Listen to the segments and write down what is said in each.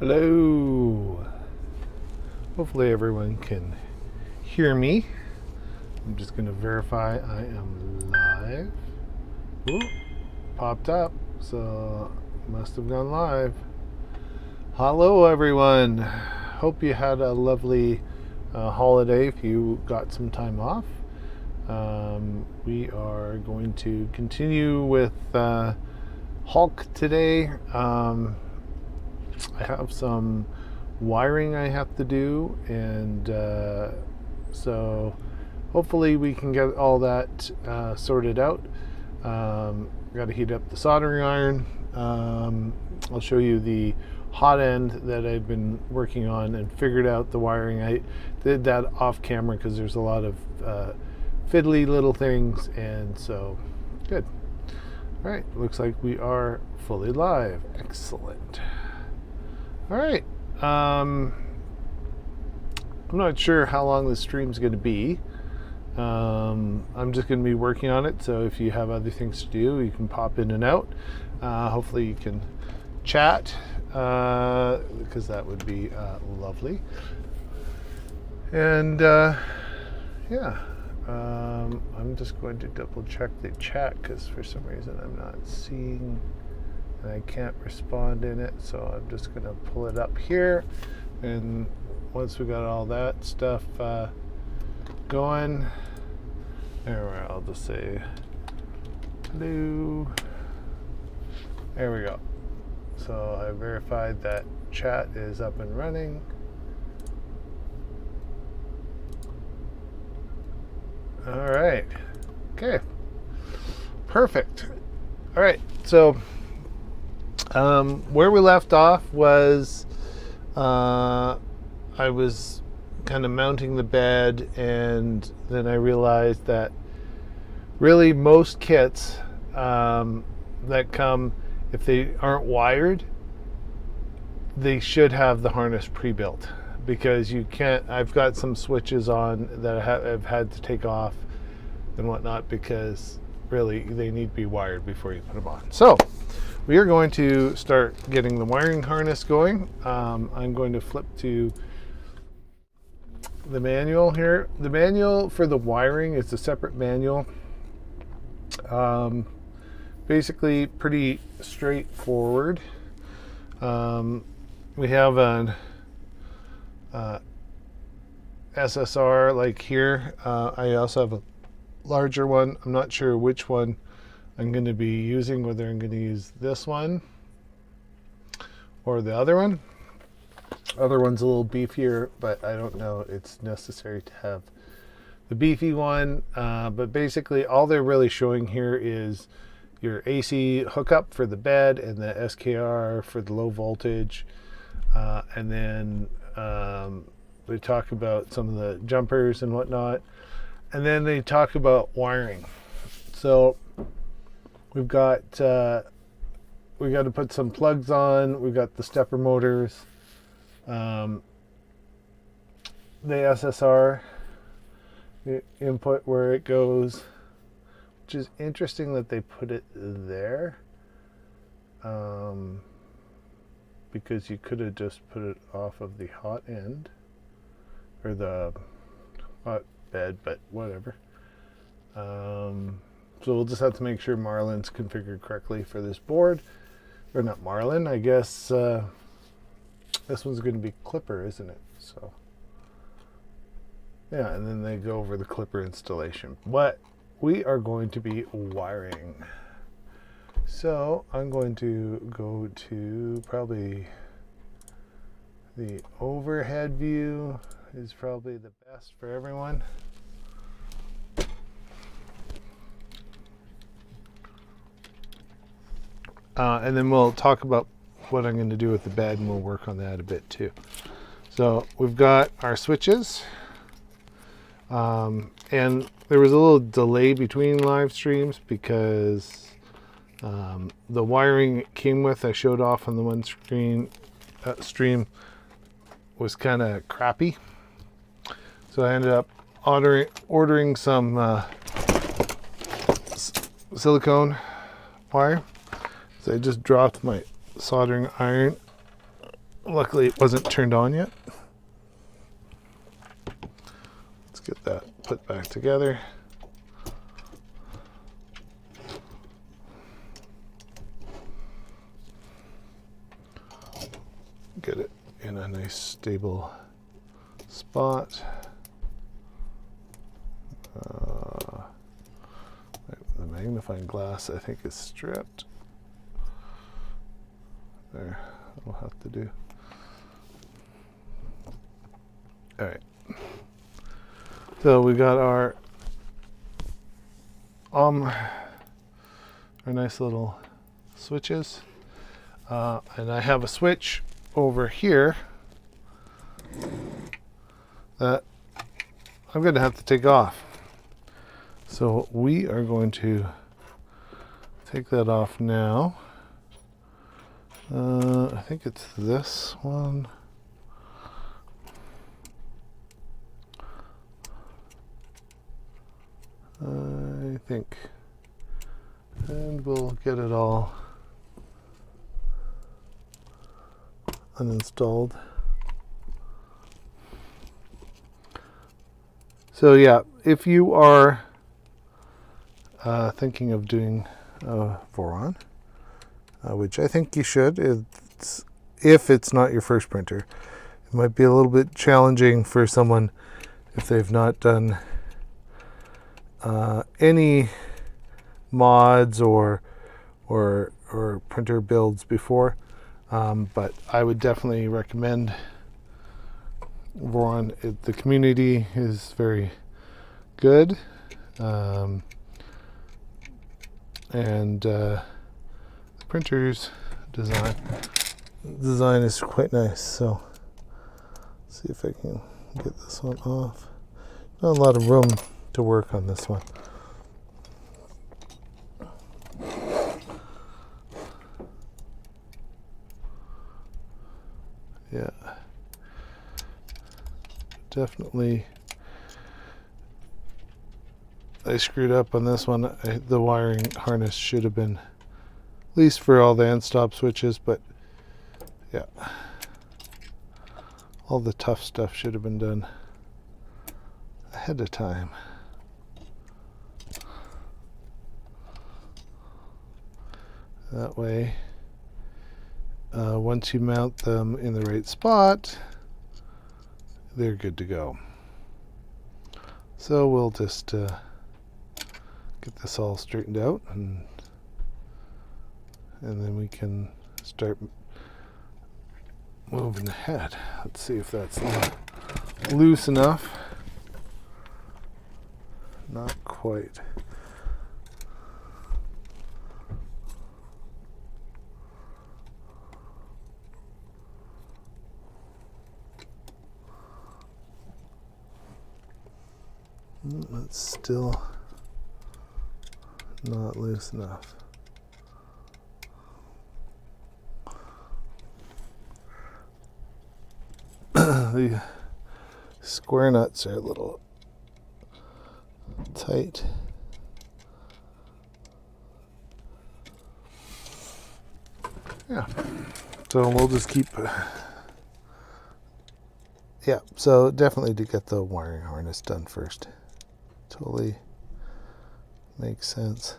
Hello. Hopefully everyone can hear me. I'm just going to verify I am live. Ooh, popped up, so must have gone live. Hello everyone. Hope you had a lovely holiday if you got some time off. We are going to continue with Hulk today. I have some wiring I have to do, and so hopefully we can get all that sorted out. Got to heat up the soldering iron. I'll show you the hot end that I've been working on and figured out the wiring. I did that off camera because there's a lot of fiddly little things, and so good. All right, looks like we are fully live. Excellent. All right. I'm not sure how long this stream's going to be. I'm just going to be working on it, so if you have other things to do, you can pop in and out. Hopefully you can chat, because that would be lovely. And yeah, I'm just going to double check the chat because for some reason I'm not seeing and I can't respond in it, so I'm just going to pull it up here, and once we got all that stuff going, there, I'll just say hello. There we go. So I verified that chat is up and running. All right. Okay. Perfect. All right. So where we left off was I was kind of mounting the bed, and then I realized that really most kits that come, if they aren't wired, they should have the harness pre-built, because you can't. I've got some switches on that I've had to take off and whatnot because really they need to be wired before you put them on. So we are going to start getting the wiring harness going. I'm going to flip to the manual here. The manual for the wiring is a separate manual. Basically pretty straightforward. We have an SSR like here. I also have a larger one. I'm not sure which one I'm going to be using, whether I'm going to use this one or the other one. Other one's a little beefier, but I don't know it's necessary to have the beefy one. But basically all they're really showing here is your AC hookup for the bed and the SKR for the low voltage. And then they talk about some of the jumpers and whatnot. And then they talk about wiring. So we've got to put some plugs on. We've got the stepper motors, the SSR, the input where it goes, which is interesting that they put it there, because you could have just put it off of the hot end or the hot bed, but whatever. So we'll just have to make sure Marlin's configured correctly for this board. Or not Marlin, I guess this one's going to be Clipper, isn't it? So yeah, and then they go over the Clipper installation. But we are going to be wiring. So I'm going to go to probably the overhead view is probably the best for everyone. And then we'll talk about what I'm going to do with the bed, and we'll work on that a bit too. So we've got our switches, and there was a little delay between live streams because the wiring it came with, I showed off on the one stream, was kind of crappy. So I ended up ordering some silicone wire. So I just dropped my soldering iron Luckily it wasn't turned on yet. Let's get that put back together. Get it in a nice stable spot. The magnifying glass, I think, is stripped. There, we'll have to do. All right. So we got our nice little switches, and I have a switch over here that I'm going to have to take off. So we are going to take that off now. I think it's this one. I think. And we'll get it all uninstalled. So yeah, if you are thinking of doing Voron, which I think you should, if it's not your first printer. It might be a little bit challenging for someone if they've not done any mods or printer builds before, but I would definitely recommend Voron. The community is very good, and the printer's design is quite nice. So let's see if I can get this one off. Not a lot of room to work on this one. Yeah, definitely I screwed up on this one. The wiring harness should have been, at least for all the end stop switches, but yeah, all the tough stuff should have been done ahead of time. That way, once you mount them in the right spot, they're good to go. So we'll just get this all straightened out, and then we can start moving ahead. Let's see if that's loose enough. Not quite. That's still not loose enough. The square nuts are a little tight. Yeah, so we'll just keep. Yeah, so definitely to get the wiring harness done first. Totally makes sense.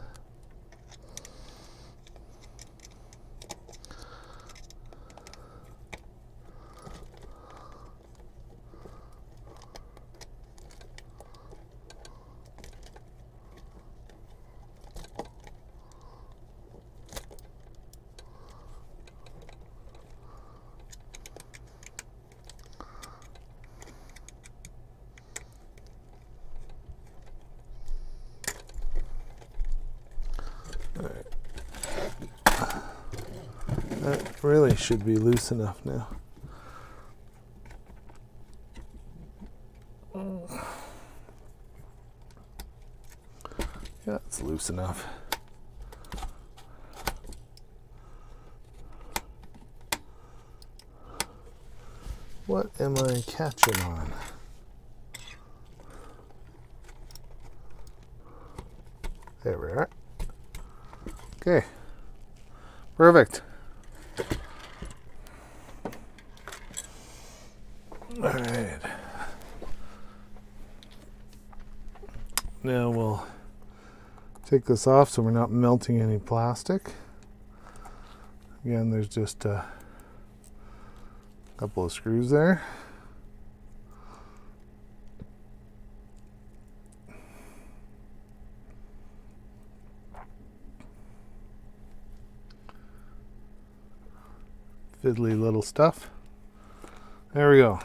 That really should be loose enough now. Yeah, it's loose enough. What am I catching on? There we are. Okay. Perfect. All right. Now we'll take this off so we're not melting any plastic. Again, there's just a couple of screws there. Fiddly little stuff. There we go.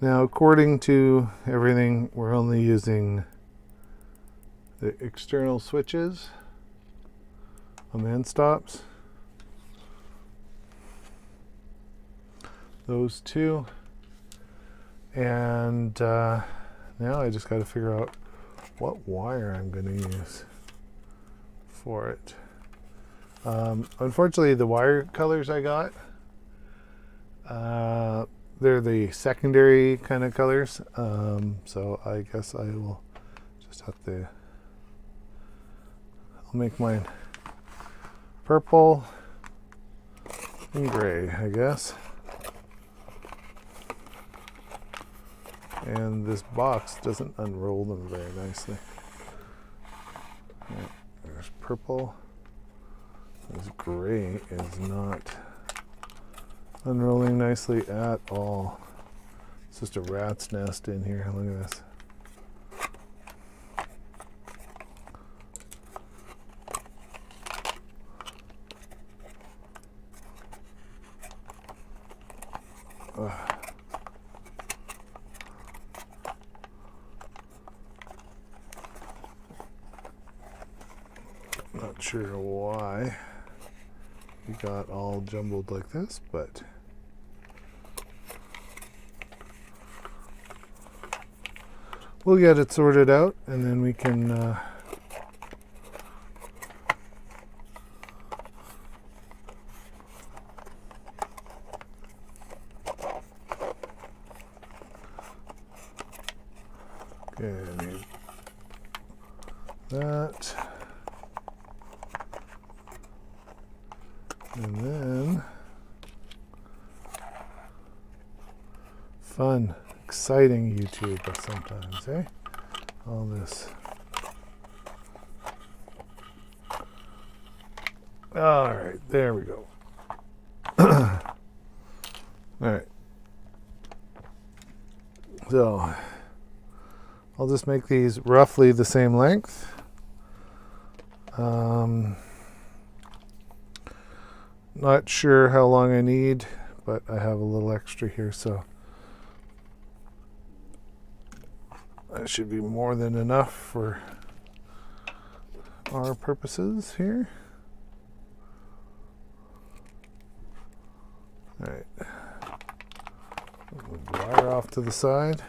Now, according to everything, we're only using the external switches on the end stops. Those two. And now I just got to figure out what wire I'm going to use for it. Unfortunately, the wire colors I got, they're the secondary kind of colors, so I guess I will just have to, I'll make mine purple and gray, I guess. And this box doesn't unroll them very nicely. Right, there's purple. This gray is not unrolling nicely at all. It's just a rat's nest in here. Look at this. Not sure why we got all jumbled like this, but we'll get it sorted out, and then we can okay, I need that. And then fun, exciting YouTube sometimes, eh? All this. All right, there we go. All right. So I'll just make these roughly the same length. Not sure how long I need, but I have a little extra here, so that should be more than enough for our purposes here. All right, wire off to the side.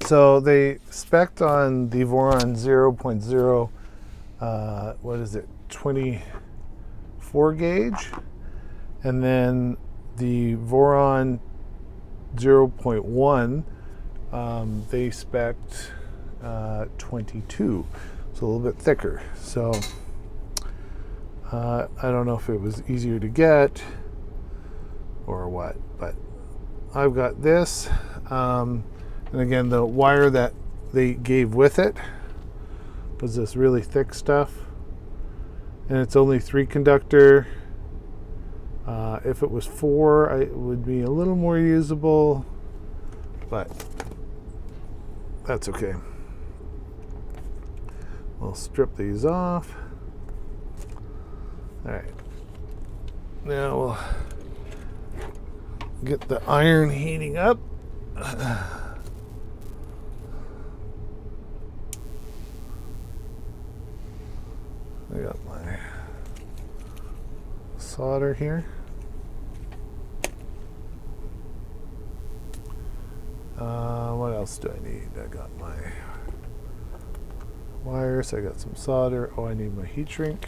So they spec'd on the Voron 0.0, what is it, 24 gauge, and then the Voron 0.1, they spec'd 22, so a little bit thicker. So I don't know if it was easier to get or what, but I've got this, and again, the wire that they gave with it was this really thick stuff, and it's only 3 conductor. If it was 4, it would be a little more usable, but that's okay. We'll strip these off. All right, now we'll get the iron heating up. I got my solder here. What else do I need? I got my wires, I got some solder. Oh, I need my heat shrink.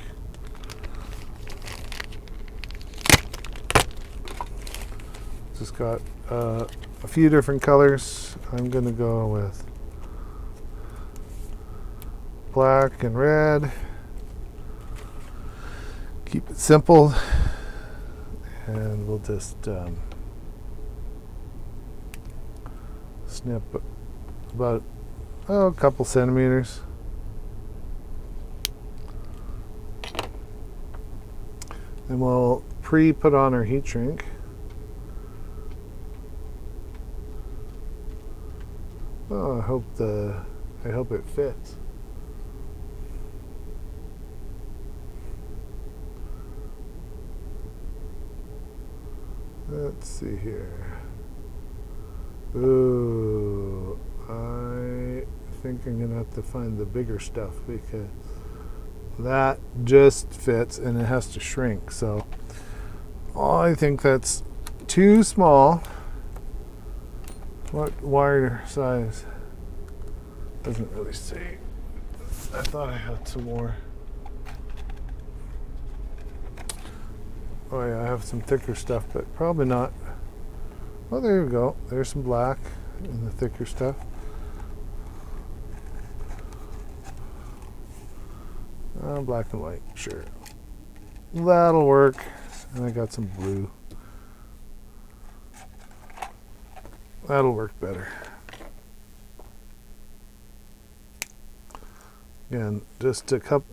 Just got a few different colors. I'm going to go with black and red. Keep it simple. and we'll just snip about a couple centimeters. And we'll pre-put on our heat shrink. Oh, I hope it fits. Let's see here. Ooh, I think I'm gonna have to find the bigger stuff because that just fits and it has to shrink. So I think that's too small. What wire size? Doesn't really say. I thought I had some more. Oh yeah, I have some thicker stuff, but probably not. Well, there you go. There's some black in the thicker stuff. Black and white, sure. That'll work. And I got some blue. That'll work better. Again, just a cup.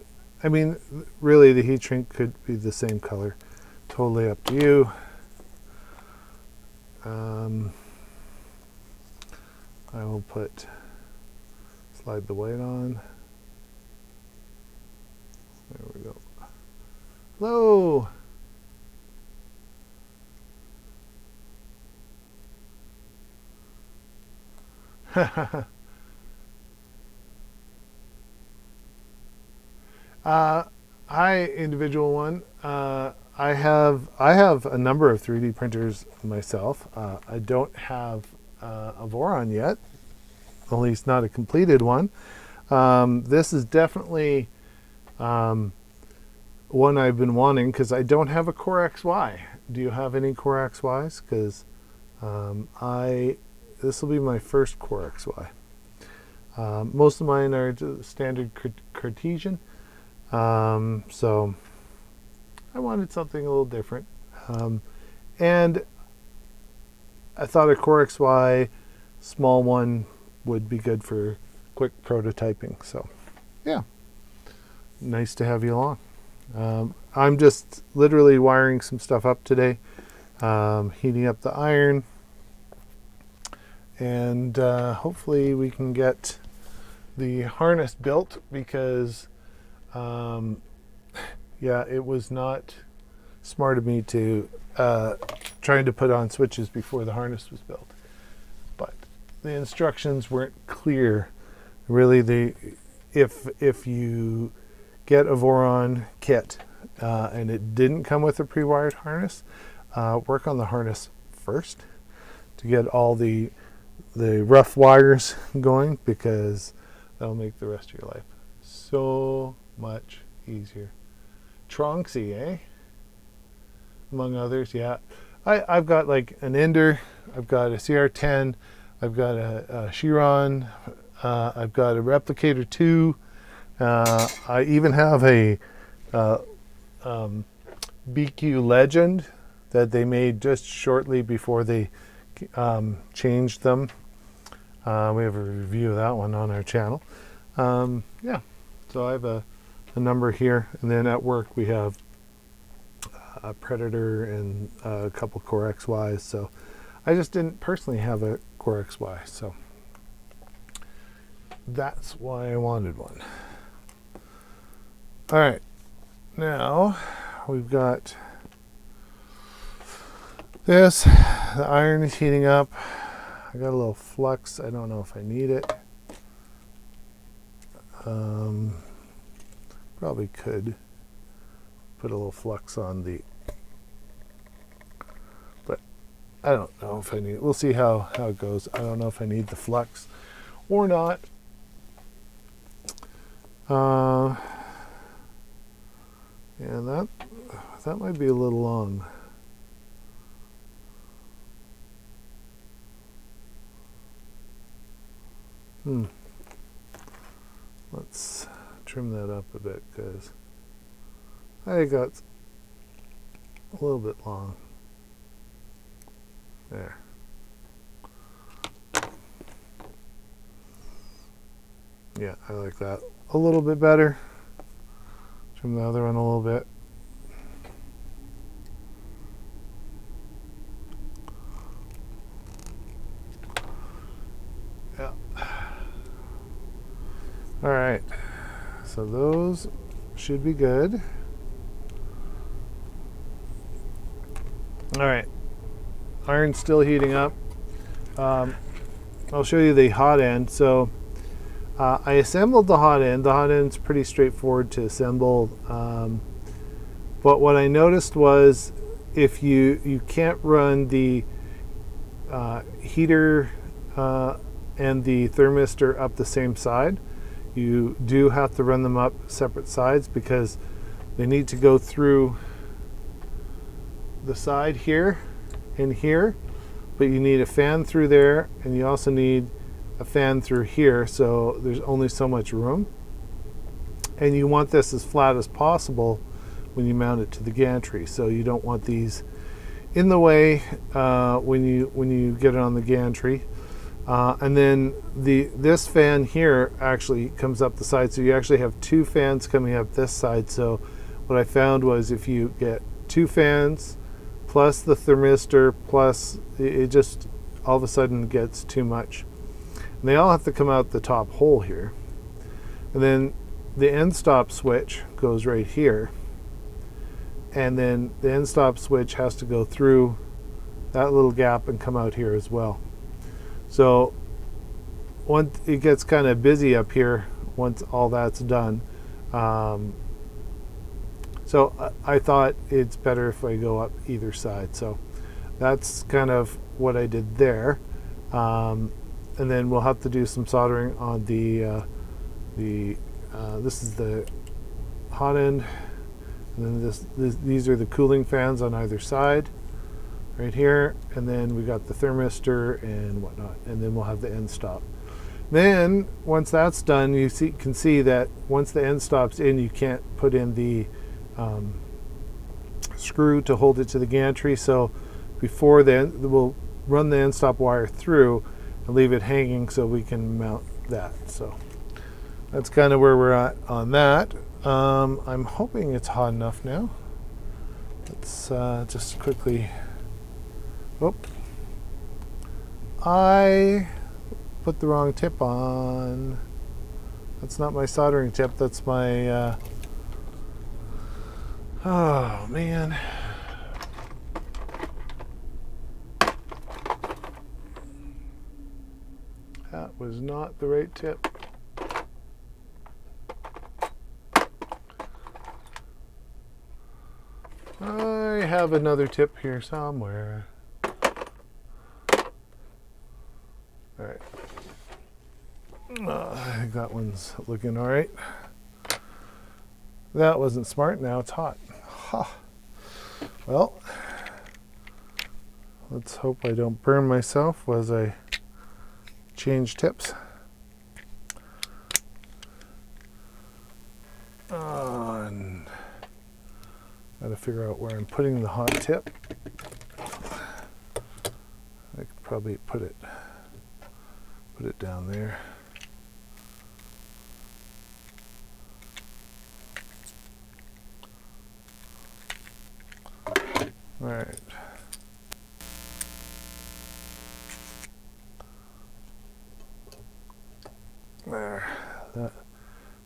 I mean, really, the heat shrink could be the same color. Totally up to you. I will slide the white on. There we go. Hello. Hi, individual one. I have a number of 3D printers myself. I don't have a Voron yet, at least not a completed one. This is definitely one I've been wanting because I don't have a Core XY. Do you have any Core XYs? Because this will be my first Core XY. Most of mine are standard Cartesian, so I wanted something a little different, and I thought a Core XY small one would be good for quick prototyping. So yeah, nice to have you along. I'm just literally wiring some stuff up today, heating up the iron, and hopefully we can get the harness built because yeah, it was not smart of me to trying to put on switches before the harness was built. But the instructions weren't clear. Really, if you get a Voron kit and it didn't come with a pre-wired harness, work on the harness first to get all the rough wires going, because that'll make the rest of your life so much easier. Tronxy, eh? Among others, yeah. I've got like an Ender, I've got a CR10, I've got a Chiron, I've got a Replicator 2. I even have a BQ Legend that they made just shortly before they changed them. We have a review of that one on our channel. Yeah, so I have a number here, and then at work we have a Predator and a couple Core XYs. So I just didn't personally have a Core XY, so that's why I wanted one. All right, now we've got this. The iron is heating up. I got a little flux. I don't know if I need it. Probably could put a little flux on the, but I don't know if I need it. We'll see how it goes. I don't know if I need the flux or not. Yeah, that might be a little long. Let's trim that up a bit because I got a little bit long. There. Yeah, I like that a little bit better. Trim the other one a little bit. Yeah. All right. So those should be good. All right. Iron's still heating up. I'll show you the hot end. So I assembled the hot end. The hot end's pretty straightforward to assemble. But what I noticed was if you can't run the heater and the thermistor up the same side, you do have to run them up separate sides because they need to go through the side here and here, but you need a fan through there, and you also need a fan through here, so there's only so much room. And you want this as flat as possible when you mount it to the gantry, so you don't want these in the way when you get it on the gantry. And then this fan here actually comes up the side, so you actually have two fans coming up this side. So what I found was if you get two fans plus the thermistor plus, it just all of a sudden gets too much. And they all have to come out the top hole here. And then the end stop switch goes right here. And then the end stop switch has to go through that little gap and come out here as well. So once it gets kind of busy up here, once all that's done, so I thought it's better if I go up either side. So that's kind of what I did there. And then we'll have to do some soldering on this is the hot end, and then these are the cooling fans on either side right here, and then we got the thermistor and whatnot, and then we'll have the end stop. Then once that's done, you can see that once the end stop's in, you can't put in the screw to hold it to the gantry. So before then, we'll run the end stop wire through and leave it hanging so we can mount that. So that's kind of where we're at on that. I'm hoping it's hot enough now. Let's just quickly. Oh, I put the wrong tip on. That's not my soldering tip. That's my. Oh man. That was not the right tip. I have another tip here somewhere. All right. I think that one's looking all right. That wasn't smart. Now it's hot. Ha. Well, let's hope I don't burn myself as I change tips. And got to figure out where I'm putting the hot tip. I could probably put it down there. All right. There. That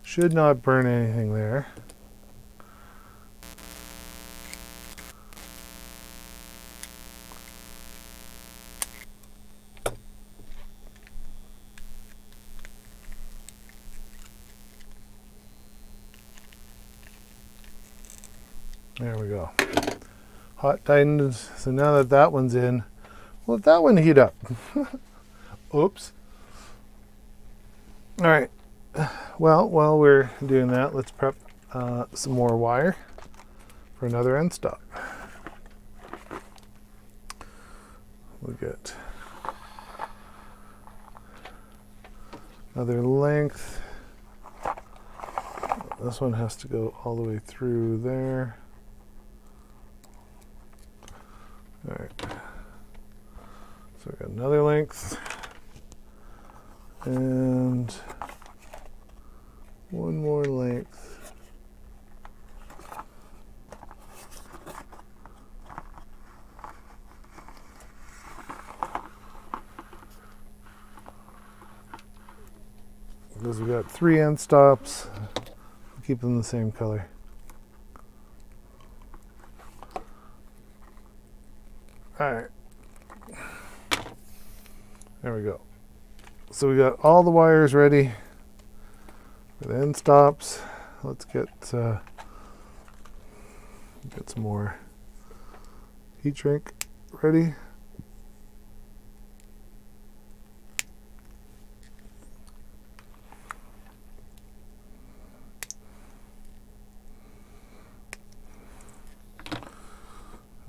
should not burn anything there. There we go. Hot tightened. So now that one's in, we'll let that one heat up. Oops. All right. Well, while we're doing that, let's prep some more wire for another end stop. We'll get another length. This one has to go all the way through there. All right. So we got another length and one more length. Because we got 3 end stops, keep them the same color. All right, there we go. So we got all the wires ready for the end stops. Let's get some more heat shrink ready.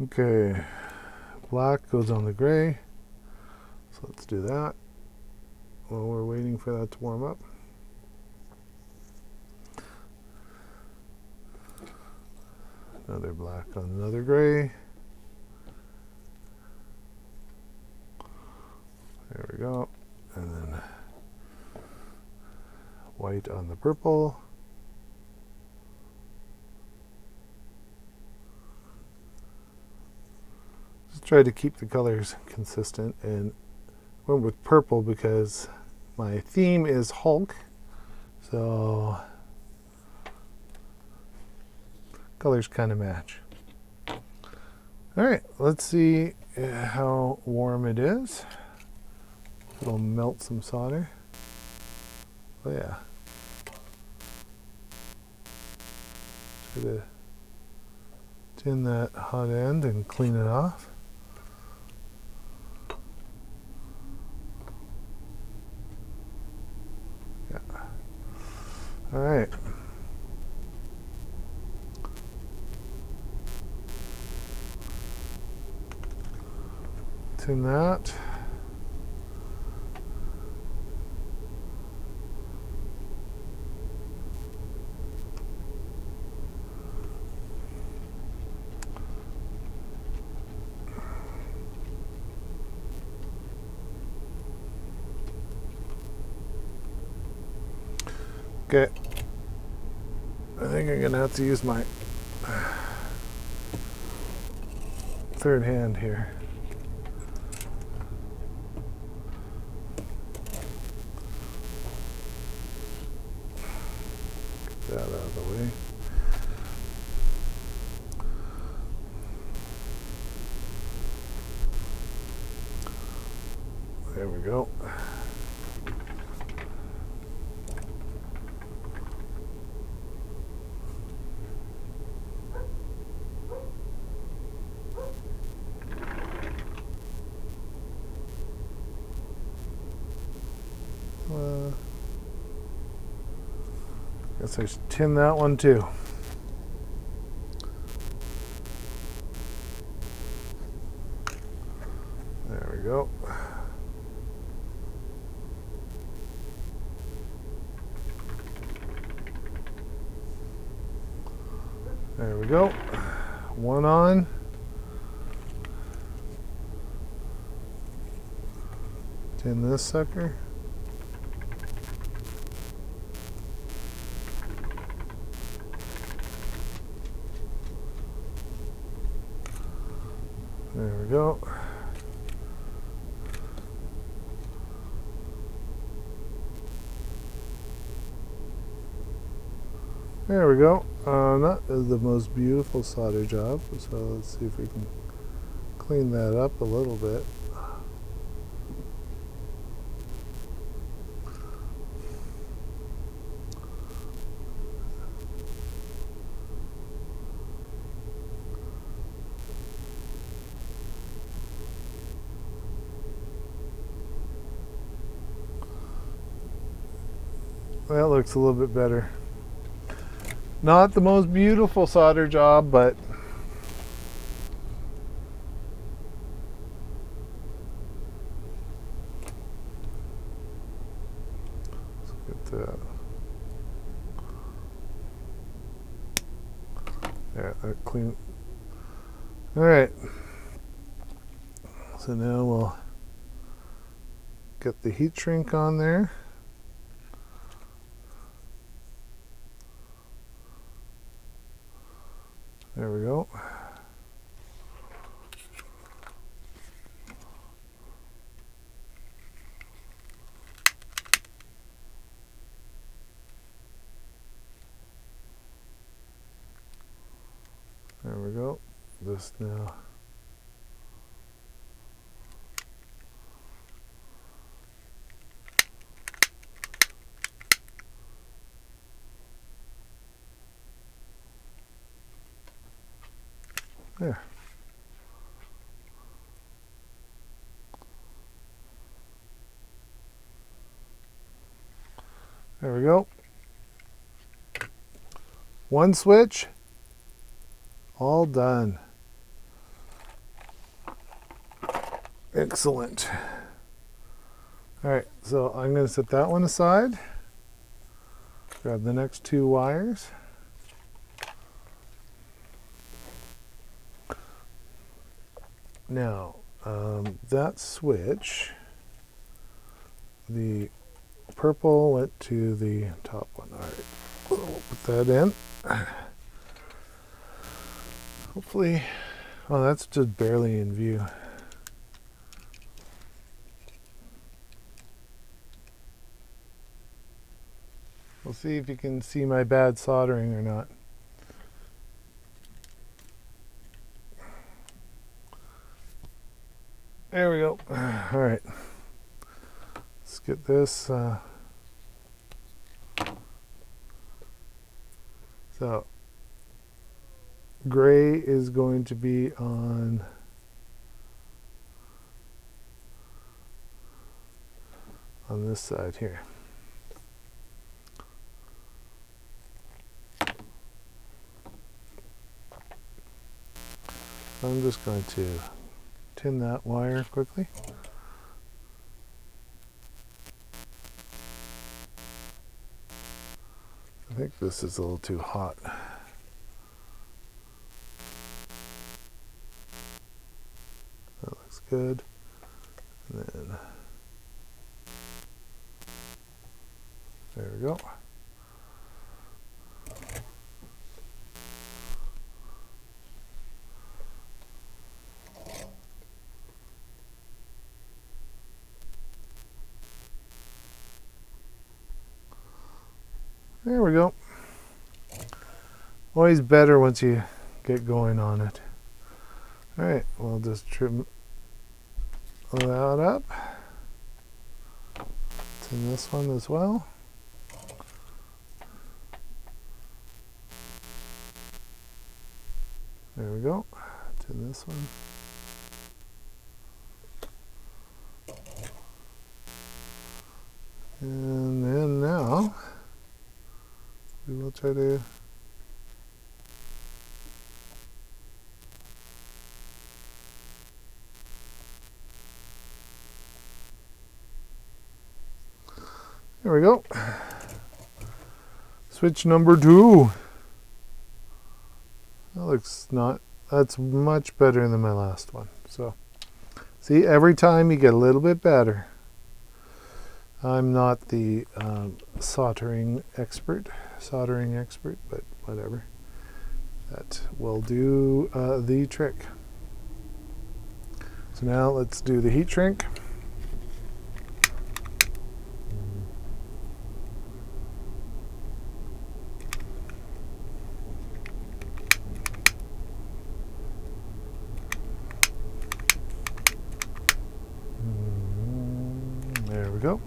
Okay, black goes on the gray, so let's do that while we're waiting for that to warm up. Another black on another gray. There we go. And then white on the purple. Just try to keep the colors consistent, and went with purple because my theme is Hulk. So colors kind of match. All right, let's see how warm it is. It'll melt some solder. Oh yeah. Try to tin that hot end and clean it off. Yeah. All right. Tin that. Okay, I think I'm gonna have to use my third hand here. Get that out of the way. There we go. Guess I should tin that one too. There we go. There we go. One on. Tin this sucker. There we go. There we go. That is the most beautiful solder job. So let's see if we can clean that up a little bit. That looks a little bit better. Not the most beautiful solder job, but let's get that. Yeah, that clean. All right. So now we'll get the heat shrink on there. There we go. There we go. This now. There. There we go. One switch. All done. Excellent. All right, so I'm going to set that one aside. Grab the next two wires. Now, that switch, the purple went to the top one. All right, so we'll put that in. Hopefully, oh, that's just barely in view. We'll see if you can see my bad soldering or not. There we go. All right. Let's get this. So, gray is going to be on this side here. I'm just going to tin that wire quickly. I think this is a little too hot. That looks good. And then there we go. There we go. Always better once you get going on it. All right, we'll just trim that up. It's in this one as well. There we go. It's in this one. And then now we will try to there we go. Switch number 2. That looks that's much better than my last one. So see, every time you get a little bit better. I'm not the soldering expert, but whatever. That will do the trick. So now let's do the heat shrink. There we go.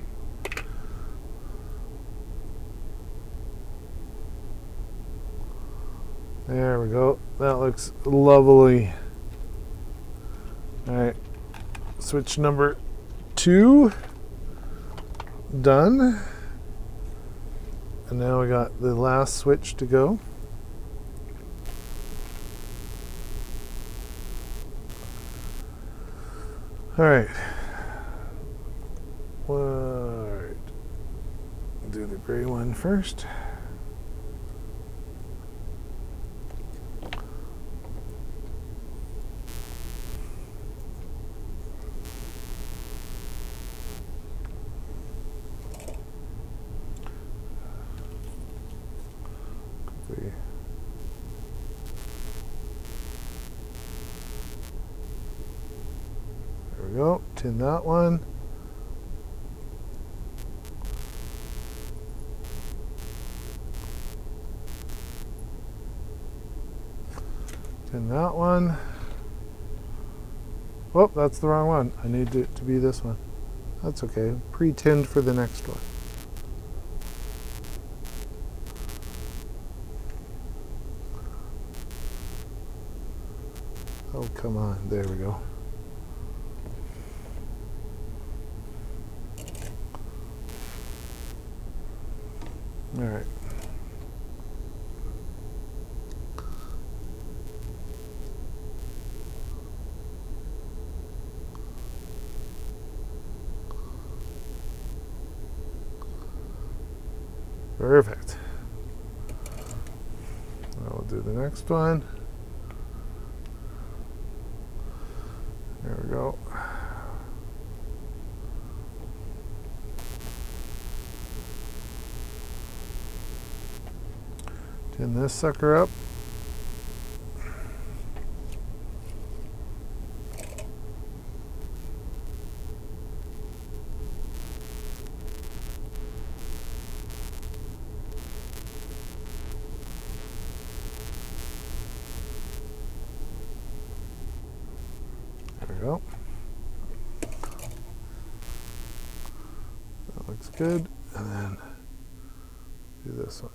There we go. That looks lovely. All right. Switch number 2 done. And now we got the last switch to go. All right. All right. Do the gray one first. There we go. Tin that one. Tin that one. Oh, that's the wrong one. I need it to be this one. That's okay. Pre-tinned for the next one. Oh, come on. There we go. All right. Perfect. I'll do the next one. There we go. Tin this sucker up. There we go. That looks good. And then do this one.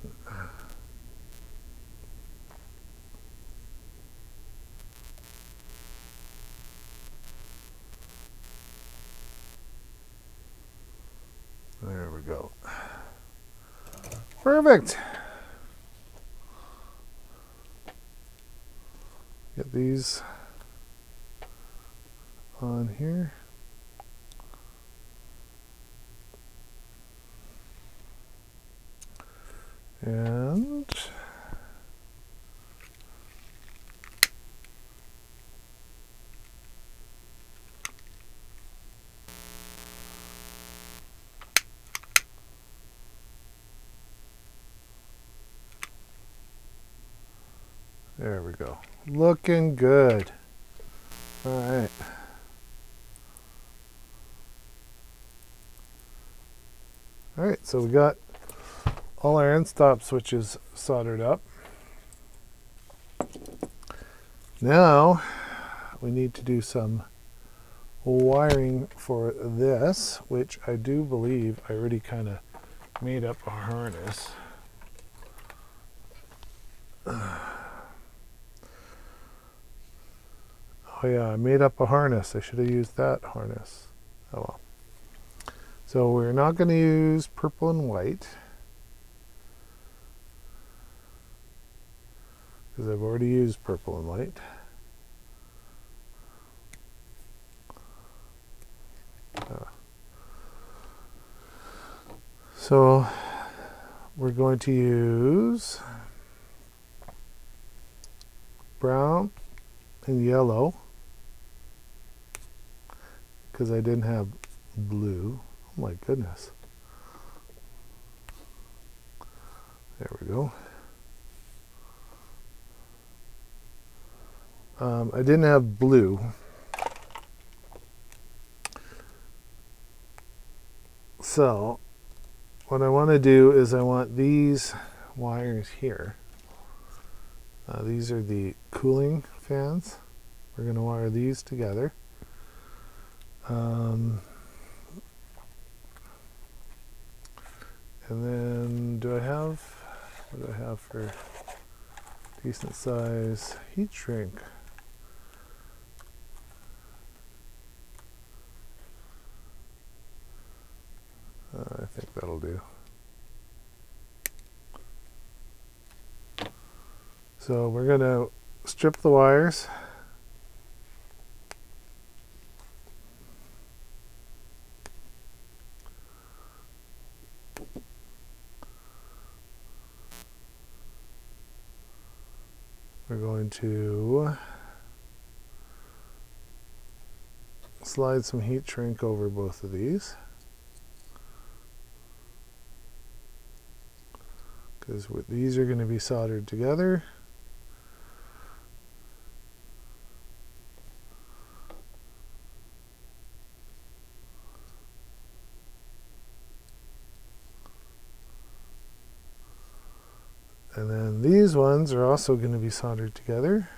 There we go. Perfect. Get these on here. And there we go. Looking good. All right. All right, so we got all our end stop switches soldered up. Now we need to do some wiring for this, which I do believe I already kind of made up a harness. Oh yeah, I made up a harness. I should have used that harness. Oh well. So we're not going to use purple and white, because I've already used purple and white. So we're going to use brown and yellow, because I didn't have blue. Oh my goodness. There we go. I didn't have blue. So what I want to do is I want these wires here. These are the cooling fans. We're going to wire these together. And then what do I have for decent size heat shrink? I think that'll do. So we're going to strip the wires. We're going to slide some heat shrink over both of these. because these are going to be soldered together. And then these ones are also going to be soldered together.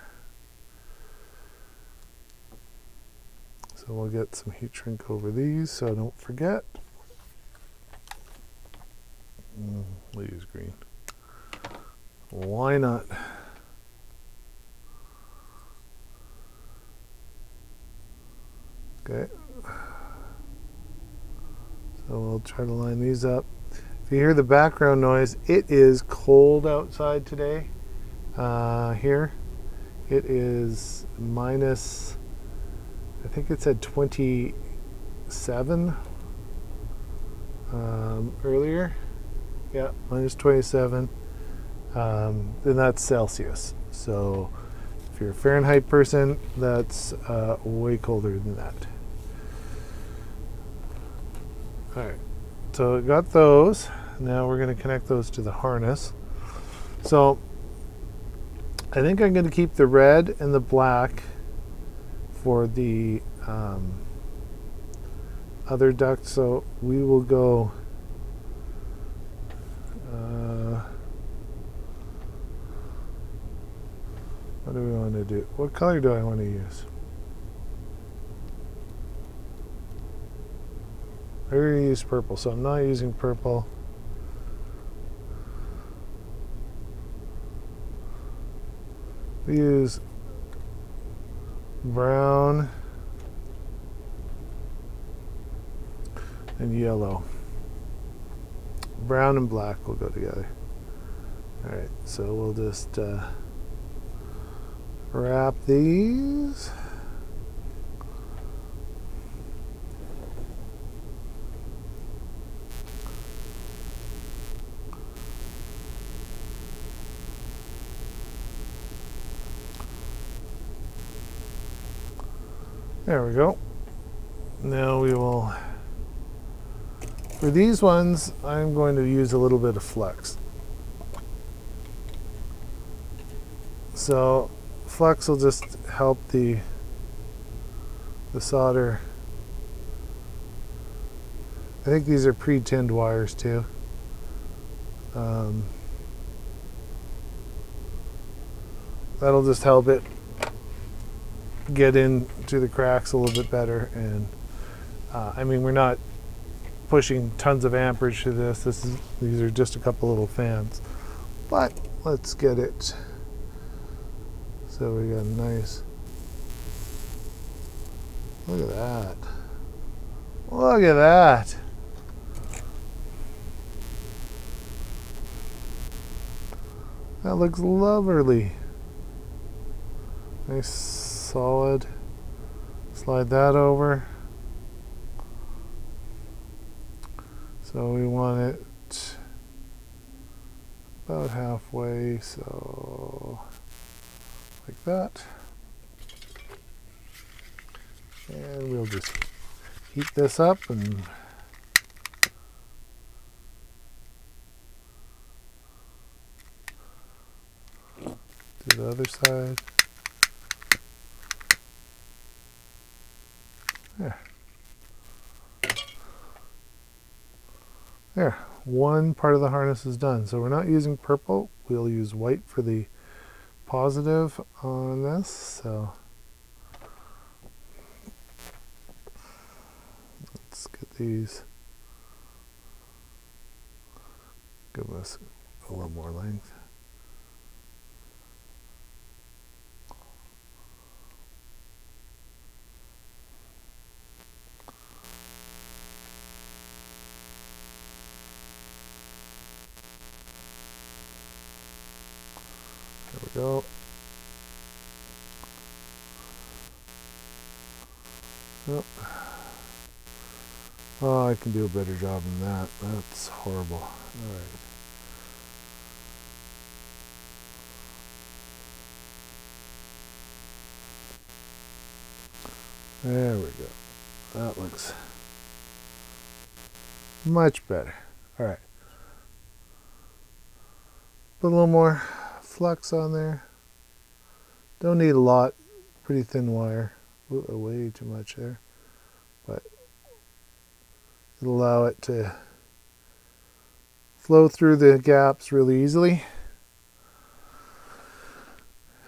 So we'll get some heat shrink over these so don't forget. We'll use green. Why not? Okay. So we'll try to line these up. If you hear the background noise, it is cold outside today. Here, it is minus, I think it said 27 earlier. Yeah, minus 27. And that's Celsius. So if you're a Fahrenheit person, that's way colder than that. All right, so got those. Now we're going to connect those to the harness. So I think I'm going to keep the red and the black for the other duct. So we will go what do we want to do? What color do I want to use? I already used purple, so I'm not using purple. We use brown and yellow. Brown and black will go together. All right, so we'll just wrap these. There we go. Now we will, for these ones, I'm going to use a little bit of flux. So flux will just help the solder. I think these are pre-tinned wires too. That'll just help it get into the cracks a little bit better. And I mean, we're not pushing tons of amperage to this. These are just a couple little fans, but let's get it. So we got a nice, look at that. Look at that. That looks lovely. Nice solid. Slide that over. So we want it about halfway, so like that. And we'll just heat this up and do the other side. There. There. One part of the harness is done. So we're not using purple. We'll use white for the positive on this. So let's get these. Give us a little more length. There we go. Yep. Oh, I can do a better job than that. That's horrible. All right. There we go. That looks much better. All right. Put a little more flux on there. Don't need a lot. Pretty thin wire. Ooh, way too much there. But it'll allow it to flow through the gaps really easily.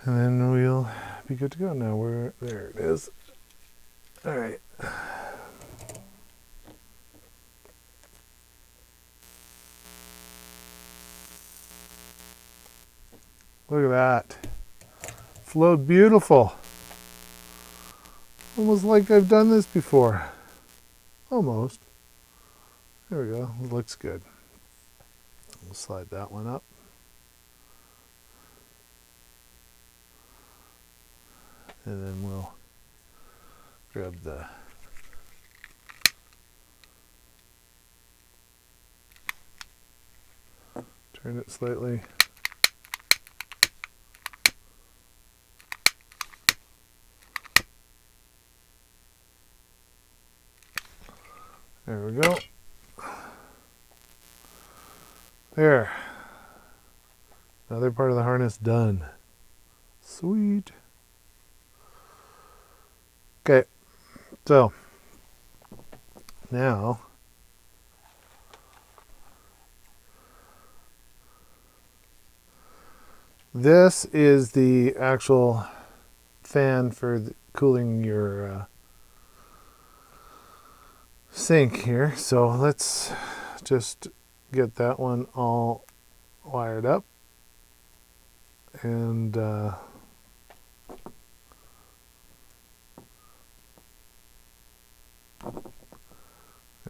And then we'll be good to go. Now there it is. All right. Look at that. Flowed beautiful. Almost like I've done this before. Almost. There we go. It looks good. We'll slide that one up. And then we'll grab the turn it slightly. There we go. There. Another part of the harness done. Sweet. Okay. So now this is the actual fan for cooling your sink here. So let's just get that one all wired up. And there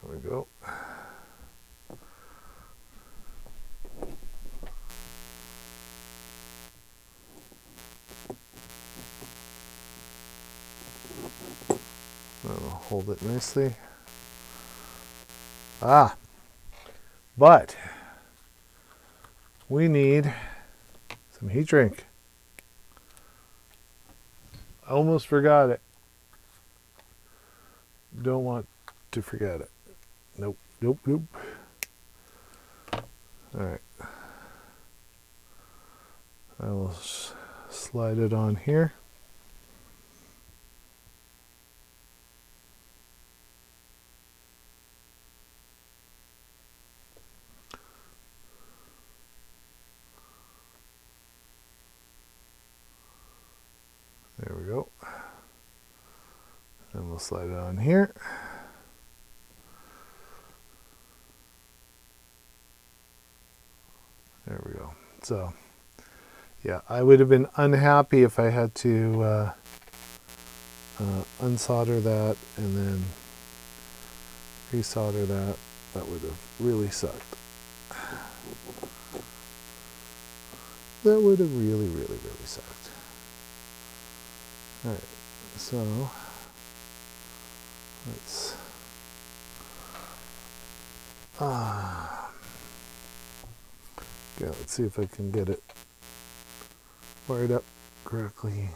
we go. That'll hold it nicely. But we need some heat shrink. I almost forgot it. Don't want to forget it. Nope. All right. I will slide it on here. There we go. And we'll slide it on here. There we go. So, yeah, I would have been unhappy if I had to unsolder that and then resolder that. That would have really sucked. That would have really sucked. All right, so let's let's see if I can get it wired up correctly.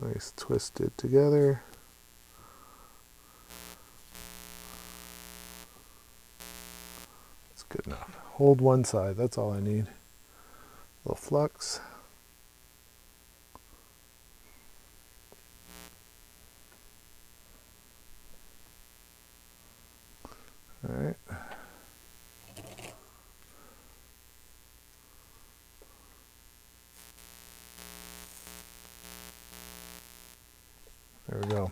Nice twisted together. That's good enough. Hold one side, that's all I need. A little flux. All right. There we go.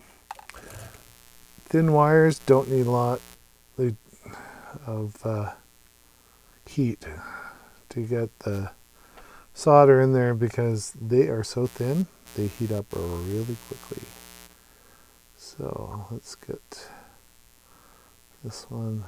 Thin wires don't need a lot of heat to get the solder in there because they are so thin, they heat up really quickly. So let's get this one.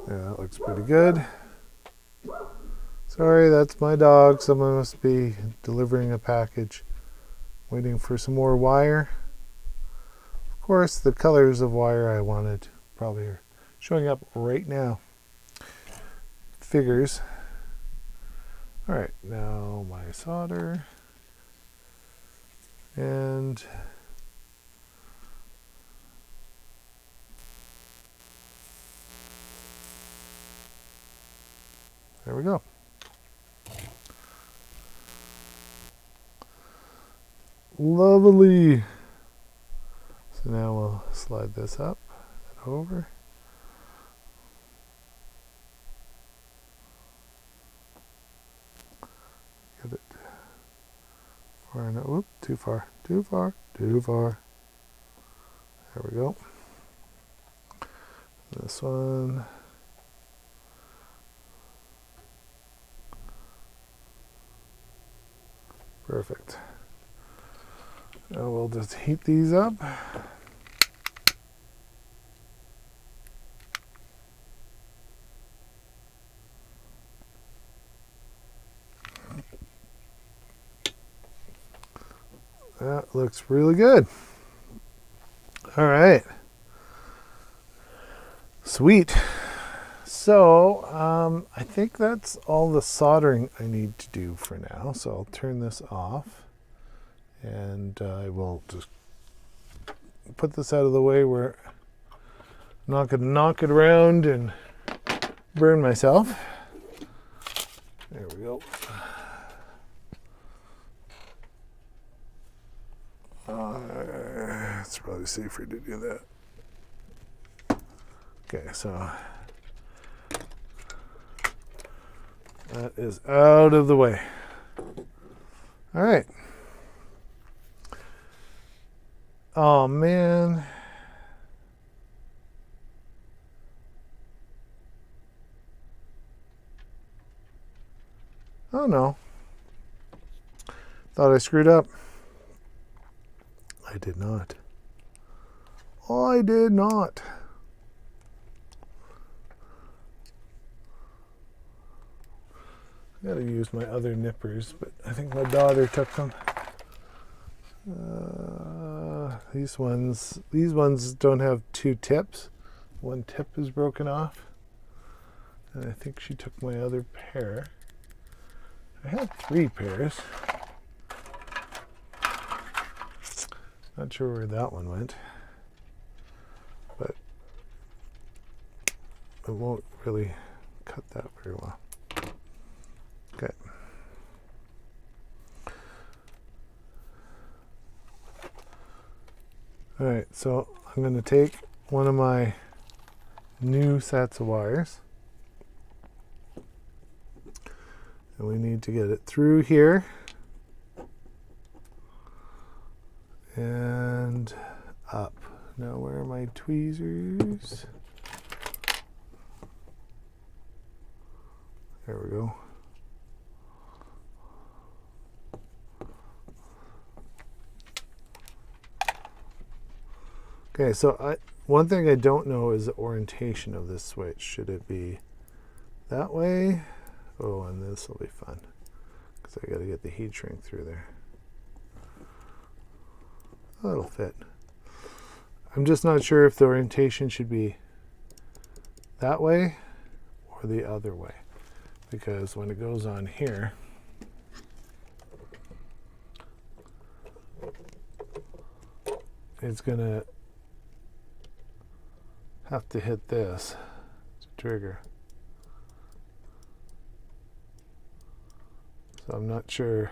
Yeah, that looks pretty good. Sorry, that's my dog. Someone must be delivering a package. Waiting for some more wire. Of course, the colors of wire I wanted probably are showing up right now. Figures. All right, now my solder, and there we go. Lovely. So now we'll slide this up and over. Get it far enough. Whoop, too far, too far, too far. There we go. This one. Perfect. Now we'll just heat these up. That looks really good. All right. Sweet. So I think that's all the soldering I need to do for now. So I'll turn this off, and I will just put this out of the way where I'm not going to knock it around and burn myself. There we go. It's probably safer to do that. Okay, so that is out of the way. All right. Oh, man. Oh, no. Thought I screwed up. I did not. I did not. I gotta use my other nippers, but I think my daughter took them. These ones don't have two tips. One tip is broken off, and I think she took my other pair. I had 3 pairs. Not sure where that one went, but it won't really cut that very well. Okay. All right, so I'm going to take one of my new sets of wires, and we need to get it through here and up. Now, where are my tweezers? There we go. Okay, so one thing I don't know is the orientation of this switch. Should it be that way? Oh, and this will be fun because I got to get the heat shrink through there. Oh, it'll fit. I'm just not sure if the orientation should be that way or the other way, because when it goes on here, it's gonna have to hit this to trigger. So I'm not sure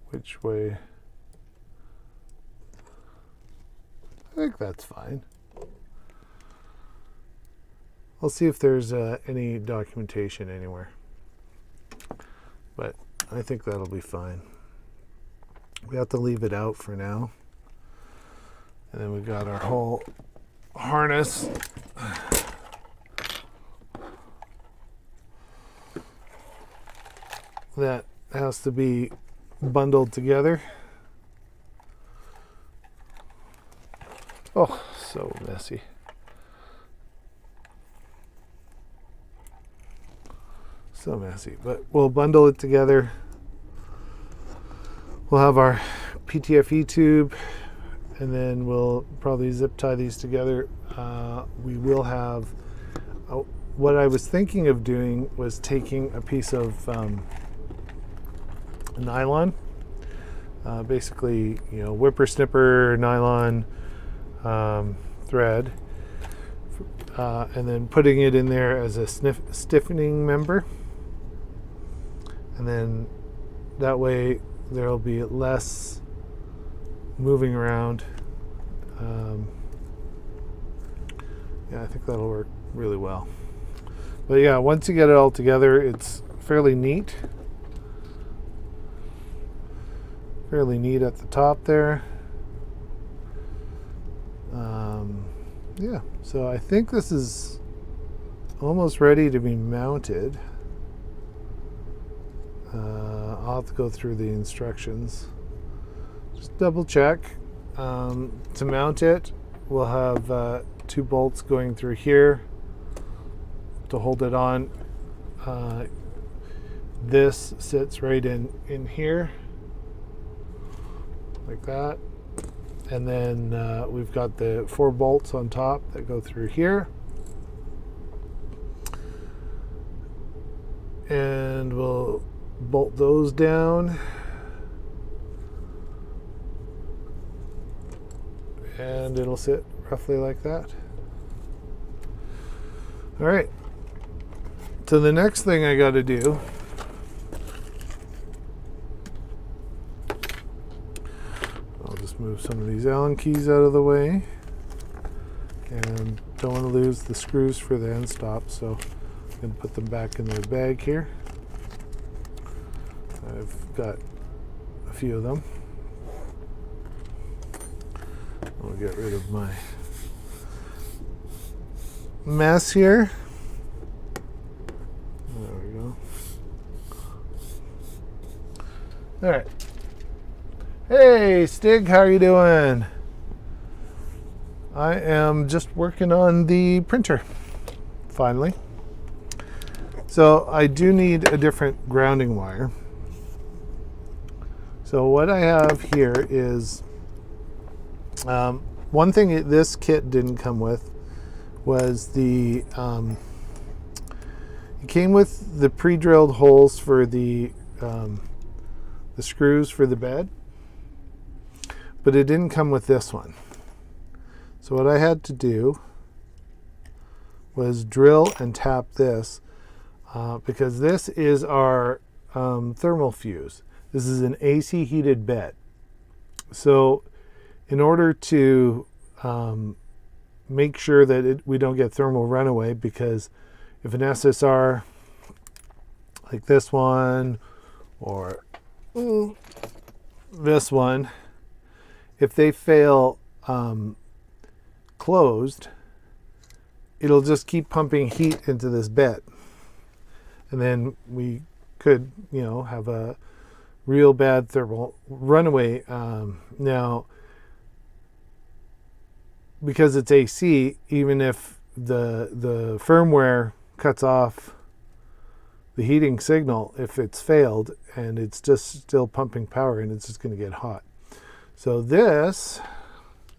which way. I think that's fine. I'll see if there's any documentation anywhere, but I think that'll be fine. We have to leave it out for now. And then we got our whole harness. That has to be bundled together. Oh, so messy. So messy, but we'll bundle it together. We'll have our PTFE tube, and then we'll probably zip tie these together. We will have what I was thinking of doing was taking a piece of nylon, basically, whippersnipper nylon thread, and then putting it in there as a stiffening member, and then that way there'll be less moving around. Yeah, I think that'll work really well. But yeah, once you get it all together, it's fairly neat. Fairly neat at the top there. Yeah, so I think this is almost ready to be mounted. I'll have to go through the instructions. Just double check. To mount it, we'll have 2 bolts going through here to hold it on. This sits right in here, like that. And then we've got the 4 bolts on top that go through here. And we'll bolt those down. And it'll sit roughly like that. All right. So the next thing I got to do move some of these Allen keys out of the way, and don't want to lose the screws for the end stop, so I'm going to put them back in their bag here. I've got a few of them. I'll get rid of my mess here. There we go. All right. Hey, Stig, how are you doing? I am just working on the printer, finally. So I do need a different grounding wire. So what I have here is, one thing this kit didn't come with was it came with the pre-drilled holes for the screws for the bed. But it didn't come with this one. So what I had to do was drill and tap this because this is our thermal fuse. This is an AC heated bed. So in order to make sure that we don't get thermal runaway, because if an SSR like this one or this one, if they fail closed, it'll just keep pumping heat into this bed. And then we could, have a real bad thermal runaway. Now, because it's AC, even if the firmware cuts off the heating signal, if it's failed and it's just still pumping power and it's just going to get hot. So this,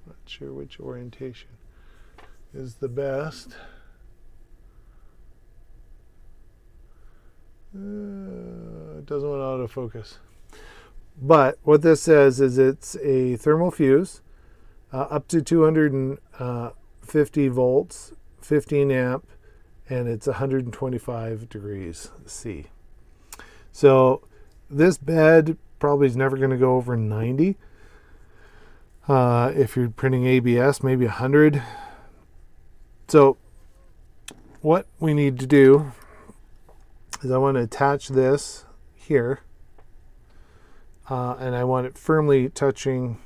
not sure which orientation is the best. It doesn't want autofocus. But what this says is it's a thermal fuse, up to 250 volts, 15 amp, and it's 125 degrees C. So this bed probably is never going to go over 90. If you're printing ABS, maybe 100. So what we need to do is I want to attach this here, and I want it firmly touching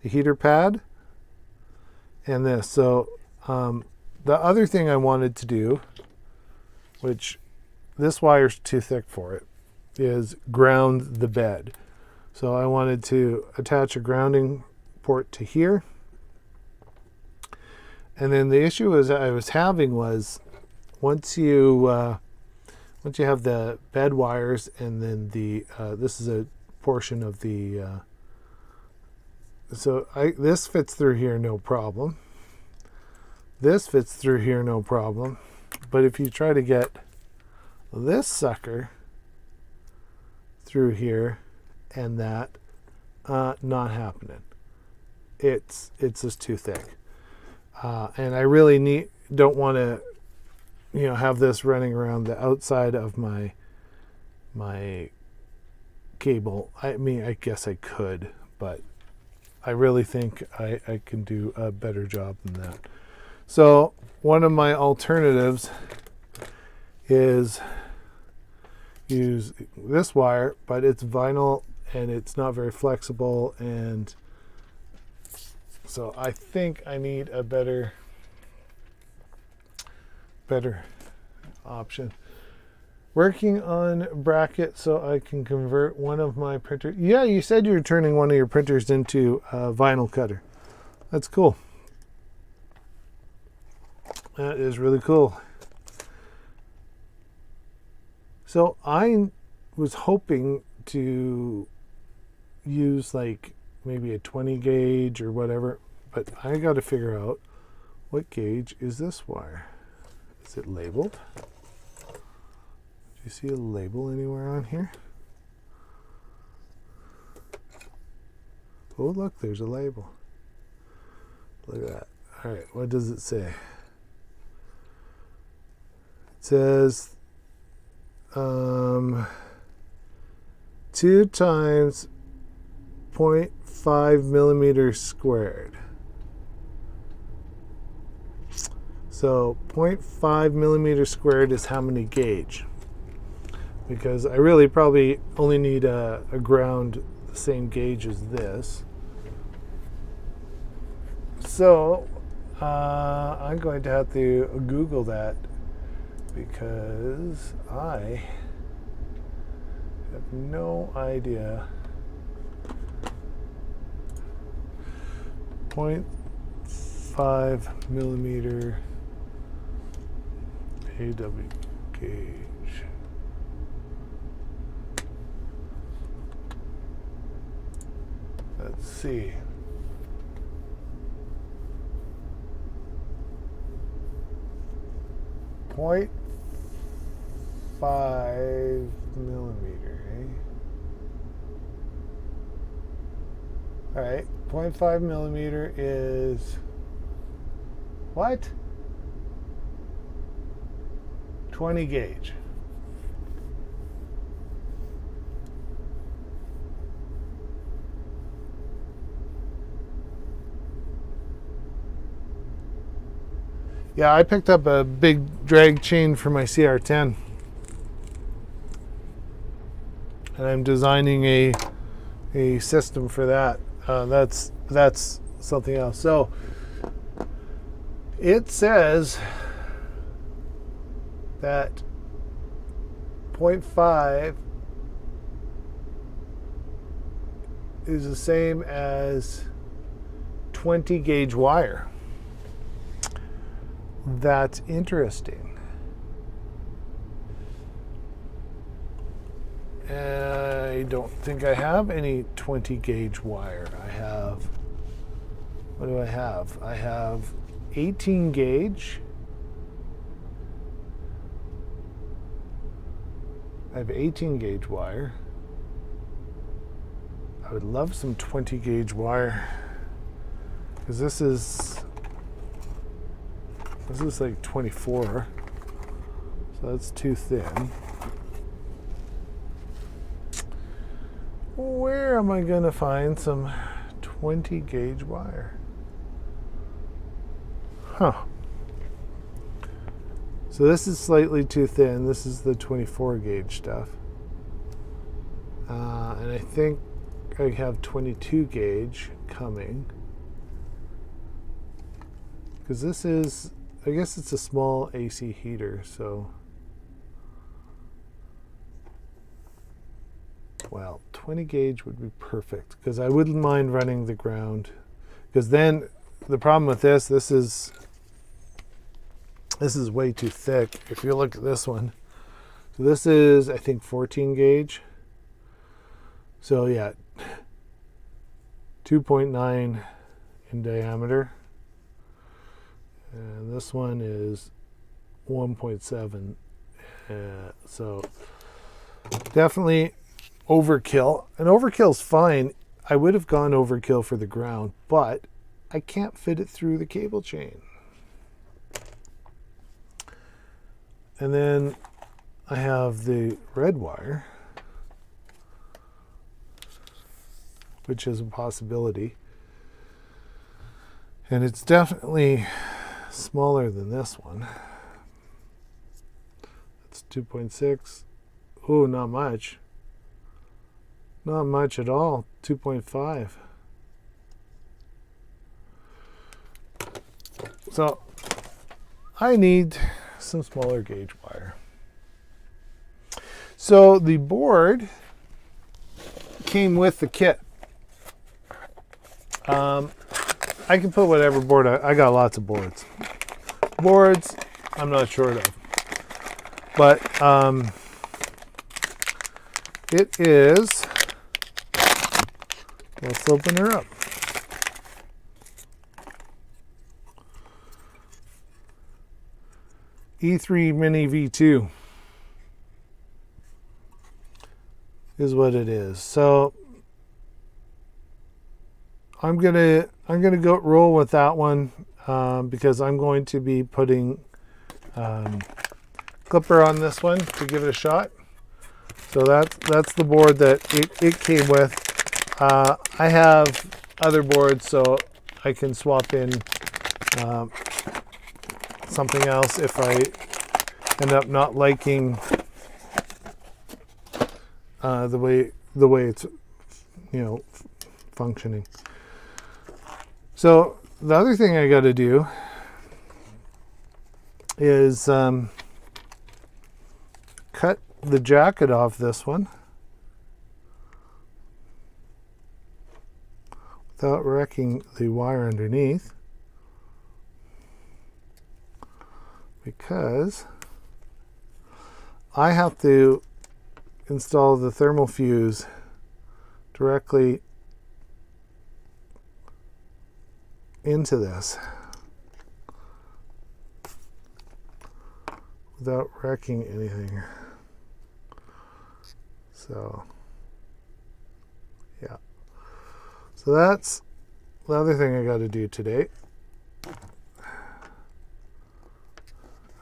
the heater pad and this. So the other thing I wanted to do, which this wire's too thick for it, is ground the bed. So I wanted to attach a grounding port to here. And then the issue I was having was once you have the bed wires, and then this is a portion of the this fits through here no problem. This fits through here no problem. But if you try to get this sucker through here and that, not happening. It's just too thick. And I really don't want to, have this running around the outside of my cable. I mean, I guess I could, but I really think I can do a better job than that. So one of my alternatives is use this wire, but it's vinyl and it's not very flexible, and so I think I need a better option. Working on brackets so I can convert one of my printers. Yeah, you said you were turning one of your printers into a vinyl cutter. That's cool. That is really cool. So I was hoping to use like maybe a 20 gauge or whatever, but I got to figure out what gauge is this wire. Is it labeled? Do you see a label anywhere on here? Oh, look, there's a label. Look at that. All right, what does it say? It says 2 times 0.5 millimeters squared. So 0.5 millimeters squared is how many gauge? Because I really probably only need a ground the same gauge as this. So I'm going to have to Google that because I have no idea. 0.5 millimeter AW gauge. Let's see. Point 5 millimeter, eh? All right, 0.5 millimeter is what? 20 gauge. Yeah, I picked up a big drag chain for my CR10. And I'm designing a system for that. That's something else. So it says that 0.5 is the same as 20 gauge wire. That's interesting. I don't think I have any 20 gauge wire. I have, what do I have? I have 18 gauge. I have 18 gauge wire. I would love some 20 gauge wire because this is like 24, so that's too thin. Where am I going to find some 20 gauge wire? Huh. So this is slightly too thin. This is the 24 gauge stuff. And I think I have 22 gauge coming. Because this is, I guess it's a small AC heater, so. Well, 20 gauge would be perfect because I wouldn't mind running the ground. Because then the problem with this is way too thick. If you look at this one, so this is I think 14 gauge. So yeah, 2.9 in diameter, and this one is 1.7. So definitely overkill. And overkill's fine. I would have gone overkill for the ground, but I can't fit it through the cable chain. And then I have the red wire, which is a possibility. And it's definitely smaller than this one. It's 2.6. Oh, not much. Not much at all. 2.5. So I need some smaller gauge wire. So the board came with the kit. I can put whatever board I got lots of boards. Boards I'm not short of. But it is, let's open her up. E3 Mini V2 is what it is. So I'm gonna go roll with that one because I'm going to be putting clipper on this one to give it a shot. So that's the board that it came with. I have other boards, so I can swap in something else if I end up not liking the way it's functioning. So the other thing I got to do is cut the jacket off this one without wrecking the wire underneath, because I have to install the thermal fuse directly into this without wrecking anything. So yeah, so that's the other thing I got to do today. I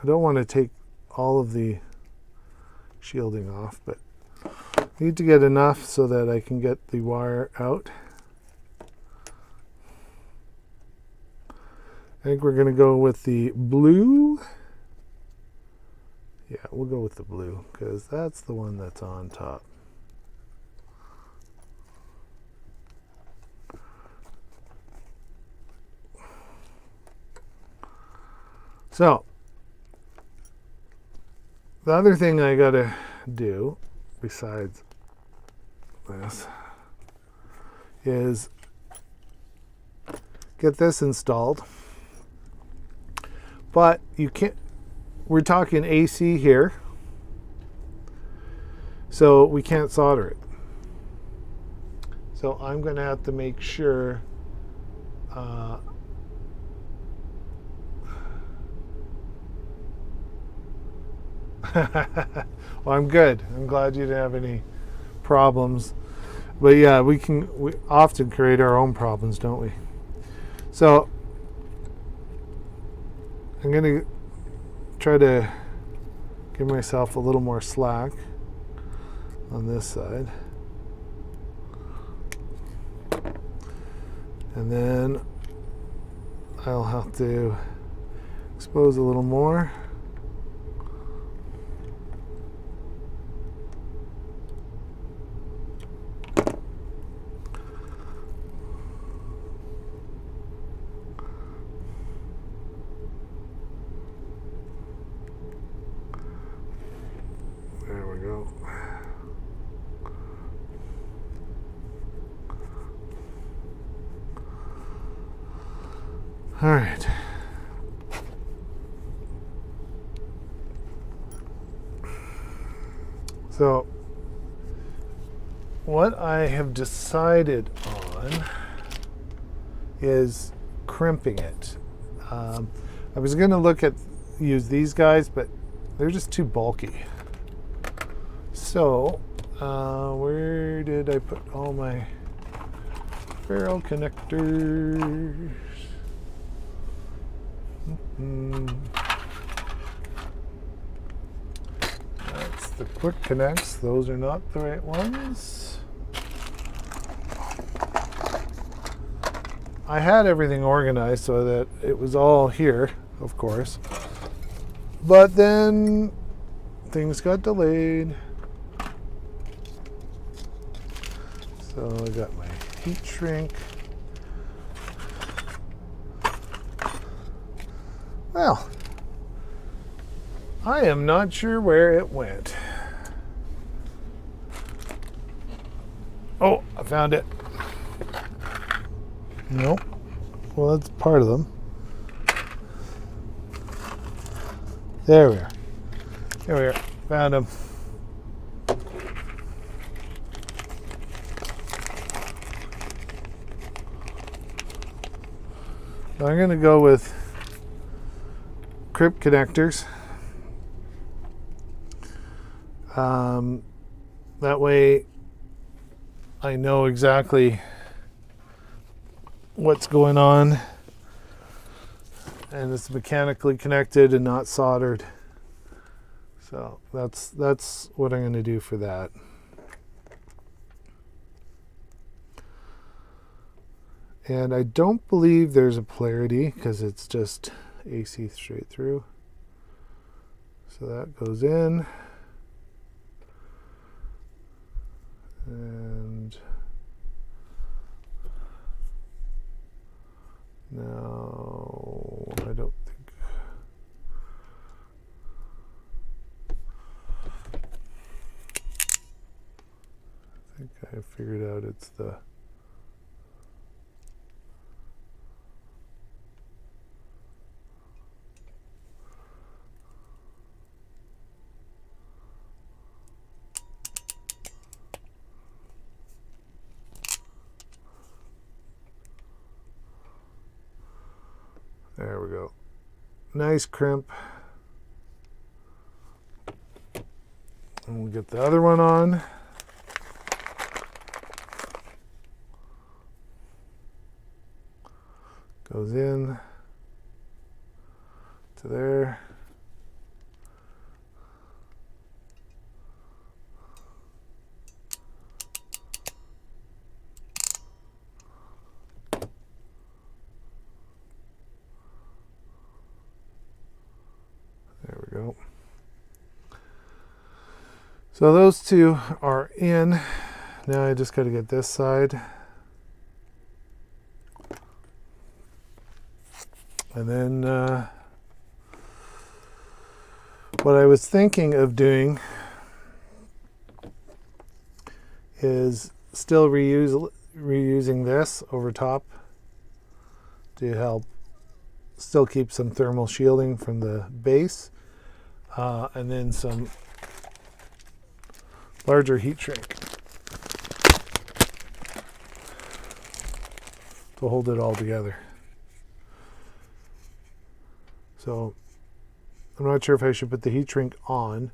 don't want to take all of the shielding off, but I need to get enough so that I can get the wire out. I think we're going to go with the blue. Yeah, we'll go with the blue because that's the one that's on top. So the other thing I got to do besides this is get this installed. But you can't, we're talking AC here, so we can't solder it. So I'm going to have to make sure well, I'm good. I'm glad you didn't have any problems. But yeah, we often create our own problems, don't we? So I'm going to try to give myself a little more slack on this side. And then I'll have to expose a little more. There we go. All right. So what I have decided on is crimping it. I was going to look at use these guys, but they're just too bulky. So where did I put all my ferrule connectors? That's the quick connects. Those are not the right ones. I had everything organized so that it was all here, of course. But then things got delayed. So I got my heat shrink. Well, I am not sure where it went. Oh, I found it. Nope. Well, that's part of them. There we are. There we are. Found them. So I'm going to go with crimp connectors. That way I know exactly what's going on, and it's mechanically connected and not soldered. So that's what I'm going to do for that. And I don't believe there's a polarity because it's just AC straight through. So that goes in. And no, I don't think. I think I figured out it's the there we go. Nice crimp. And we'll get the other one on. Goes in to there. There we go. So those two are in. Now I just got to get this side. And then what I was thinking of doing is still reusing this over top to help still keep some thermal shielding from the base, and then some larger heat shrink to hold it all together. So I'm not sure if I should put the heat shrink on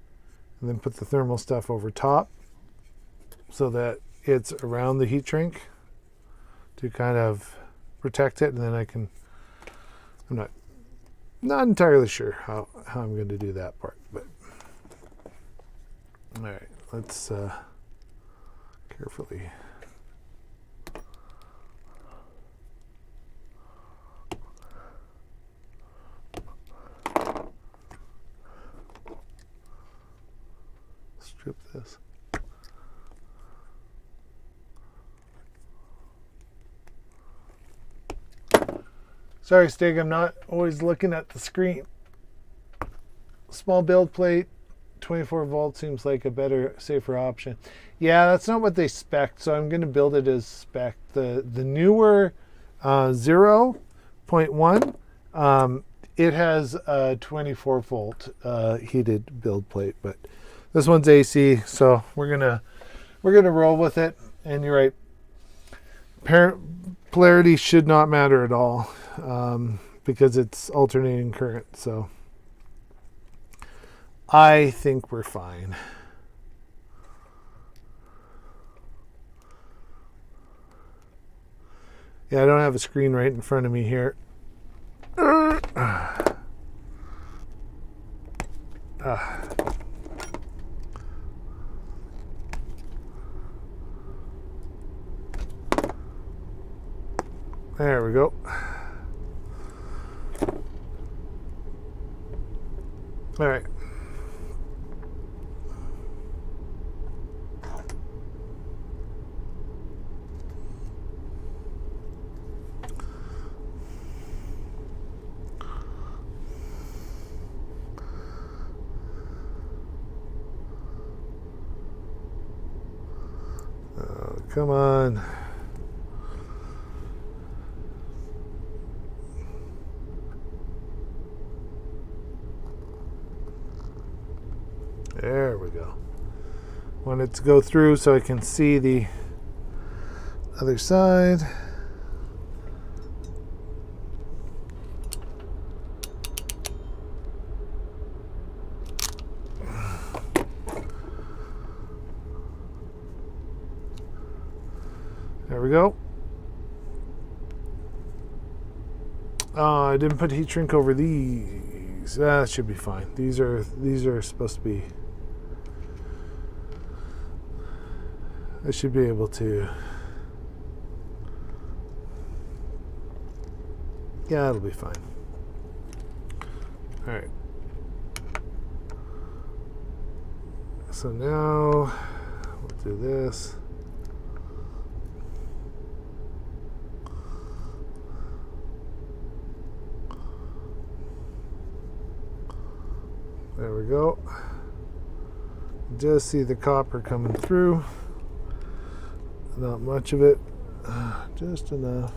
and then put the thermal stuff over top so that it's around the heat shrink to kind of protect it, and then I can, I'm not entirely sure how I'm going to do that part, but all right, let's carefully. Strip this. Sorry, Stig, I'm not always looking at the screen. Small build plate, 24 volt seems like a better, safer option. Yeah, that's not what they spec, so I'm going to build it as spec. The newer 0.1, it has a 24 volt heated build plate, but this one's AC, so we're gonna roll with it. And you're right, polarity should not matter at all, because it's alternating current. So I think we're fine. Yeah, I don't have a screen right in front of me here. There we go. All right. Oh, come on. There we go. Want it to go through so I can see the other side. There we go. I didn't put heat shrink over these. That should be fine. These are supposed to be. I should be able to. Yeah, it'll be fine. All right. So now we'll do this. There we go. Just see the copper coming through. Not much of it, just enough.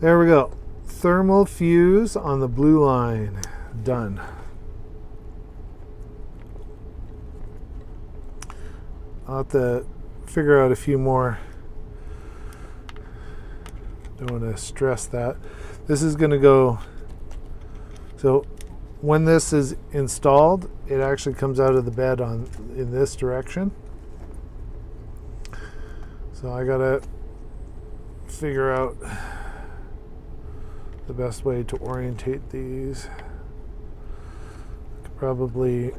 There we go. Thermal fuse on the blue line. Done. I'll have to figure out a few more. Don't want to stress that. This is going to go. So when this is installed, it actually comes out of the bed in this direction. So I gotta figure out the best way to orientate these. Could probably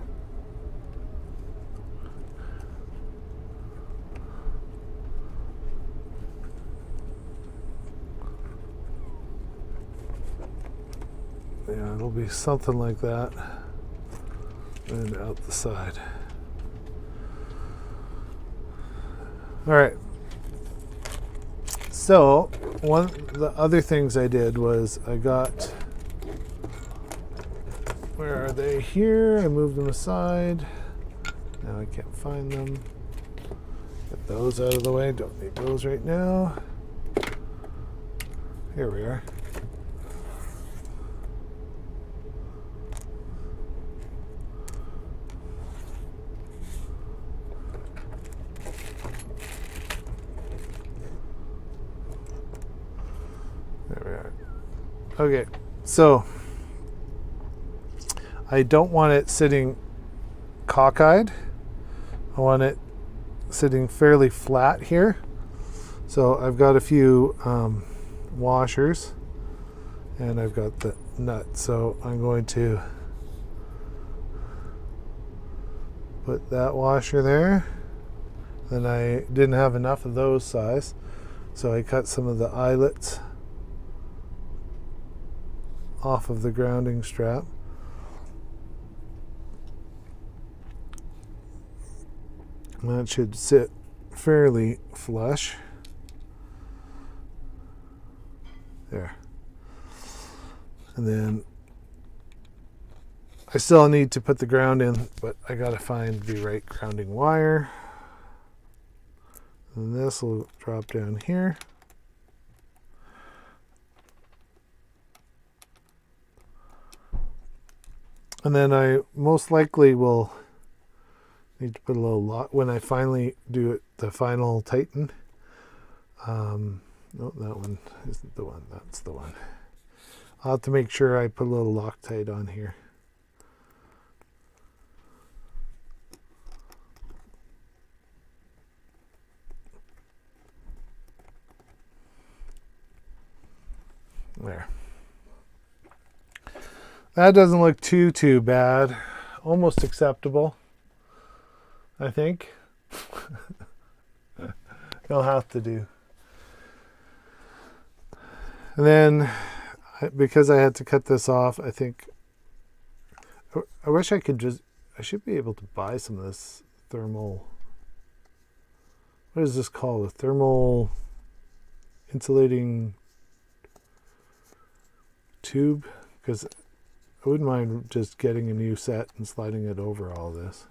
yeah, it'll be something like that, and out the side. All right. So one of the other things I did was I got, where are they? Here. I moved them aside. Now I can't find them. Get those out of the way. Don't need those right now. Here we are. There we are. Okay, so I don't want it sitting cockeyed. I want it sitting fairly flat here. So I've got a few washers and I've got the nut. So I'm going to put that washer there. Then I didn't have enough of those size, so I cut some of the eyelets off of the grounding strap. And that should sit fairly flush. There. And then I still need to put the ground in, but I gotta find the right grounding wire. And this will drop down here. And then I most likely will need to put a little lock when I finally do it, the final tighten. No, that one isn't the one. That's the one. I'll have to make sure I put a little Loctite on here. There. That doesn't look too bad. Almost acceptable, I think. It'll have to do. And then, because I had to cut this off, I think, I wish I should be able to buy some of this thermal, what is this called? A thermal insulating tube? Because I wouldn't mind just getting a new set and sliding it over all this.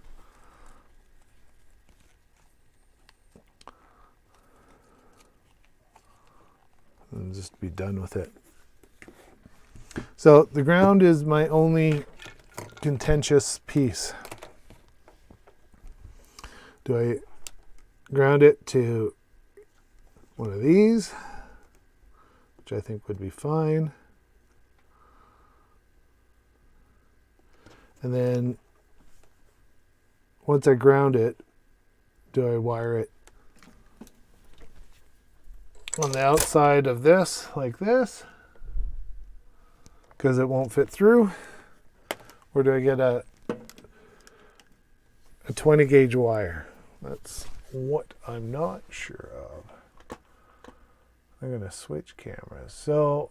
And just be done with it. So the ground is my only contentious piece. Do I ground it to one of these, which I think would be fine? And then once I ground it, do I wire it on the outside of this, like this, because it won't fit through? Or do I get a 20 gauge wire? That's what I'm not sure of. I'm going to switch cameras. So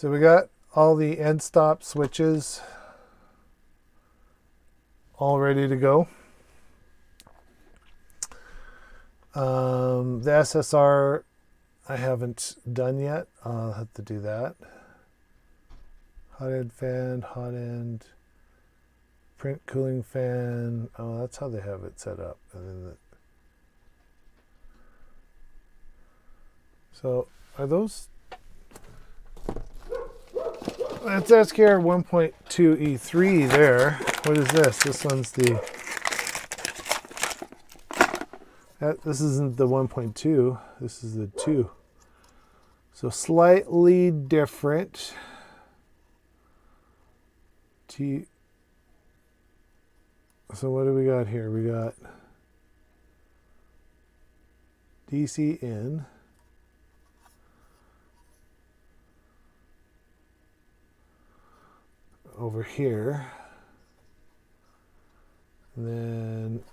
we got all the end stop switches all ready to go. The SSR I haven't done yet. I'll have to do that. Hot end fan, hot end, print cooling fan. Oh, that's how they have it set up. And then so are those? That's SKR 1.2 E3 there. What is this? This one's the... This isn't the 1.2. This is the 2. So slightly different. So what do we got here? We got DC in. Over here. And then,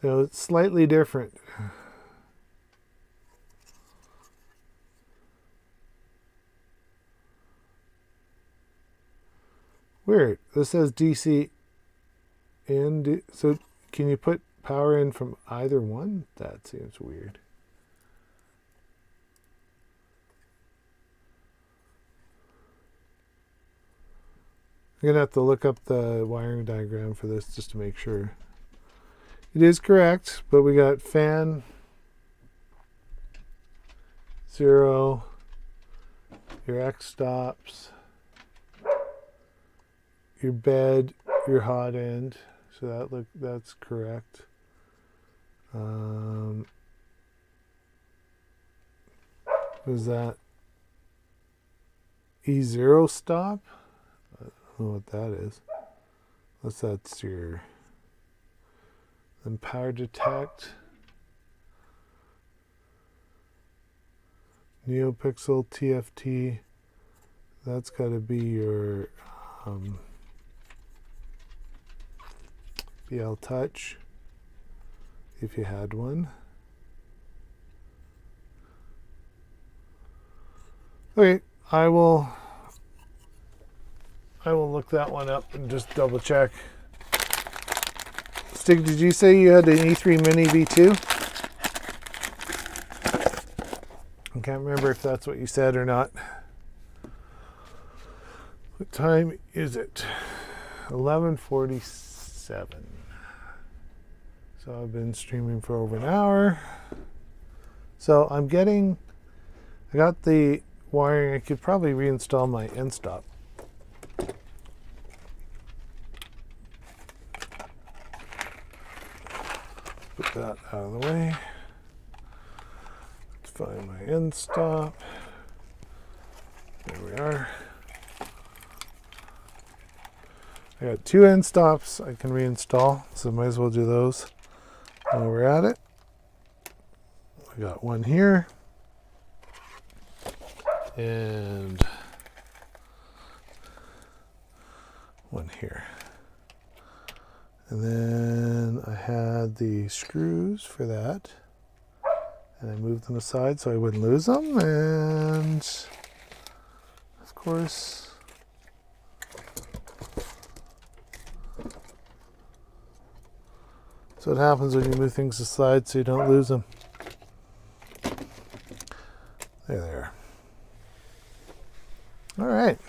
so it's slightly different. Weird. This says DC in. So can you put power in from either one? That seems weird. I'm going to have to look up the wiring diagram for this just to make sure. It is correct, but we got fan 0, your X stops, your bed, your hot end. So that's correct. Was that E0 stop? I don't know what that is. Unless that's your... Then power detect. NeoPixel TFT. That's got to be your BL Touch, if you had one. Okay, I will look that one up and just double check. Stig, did you say you had an E3 Mini V2? I can't remember if that's what you said or not. What time is it? 11:47. So I've been streaming for over an hour. So I got the wiring. I could probably reinstall my end stop. get that out of the way. Let's find my end stop. There we are. I got 2 end stops I can reinstall, so might as well do those while we're at it. I got one here and one here. And then I had the screws for that, and I moved them aside so I wouldn't lose them. And of course, so what happens when you move things aside so you don't lose them. There they are. All right.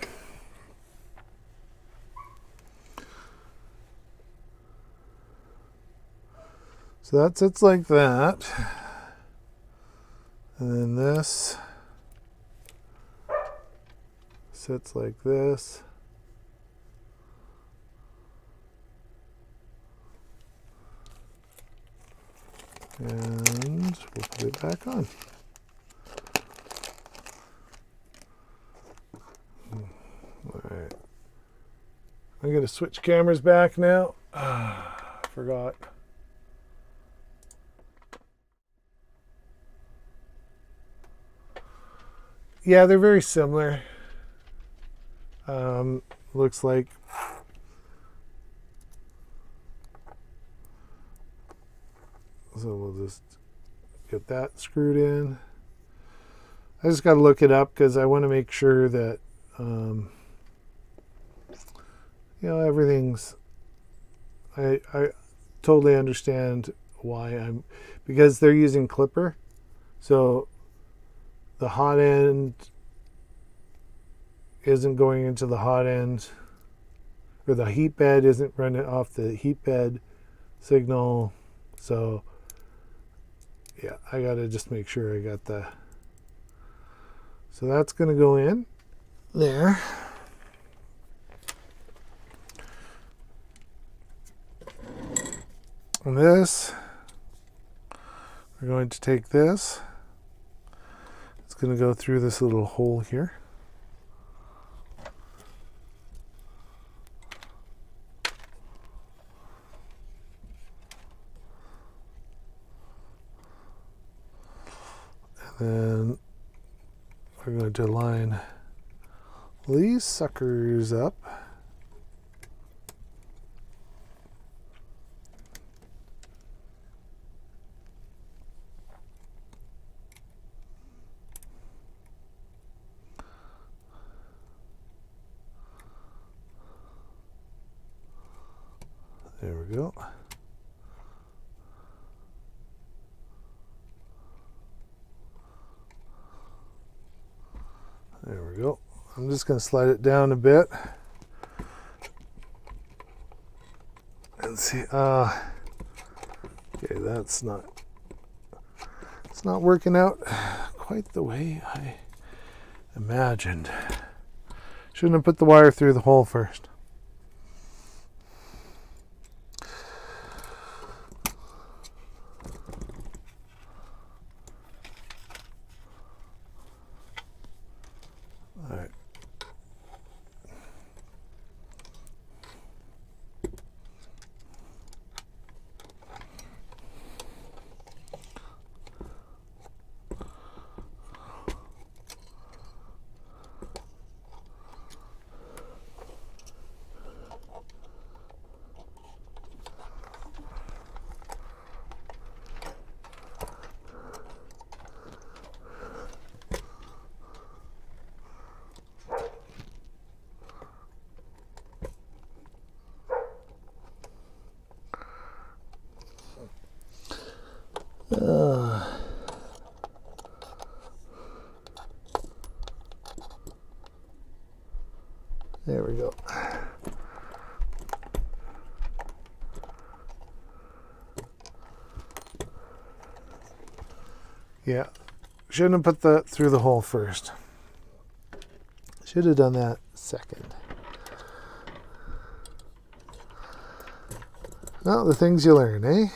So that sits like that. And then this sits like this. And we'll put it back on. All right. I'm going to switch cameras back now. Forgot. Yeah, they're very similar. Looks like. So we'll just get that screwed in. I just got to look it up because I want to make sure that, everything's, I totally understand why because they're using clipper. So the hot end isn't going into the hot end, or the heat bed isn't running off the heat bed signal. So yeah, I got to just make sure I got so that's going to go in there. And this, we're going to take this. It's going to go through this little hole here. And then we're going to line these suckers up. There we go. There we go. I'm just going to slide it down a bit and see. Okay, it's not working out quite the way I imagined. Shouldn't have put the wire through the hole first. There we go. Yeah, shouldn't have put that through the hole first. Should have done that second. Well, the things you learn, eh?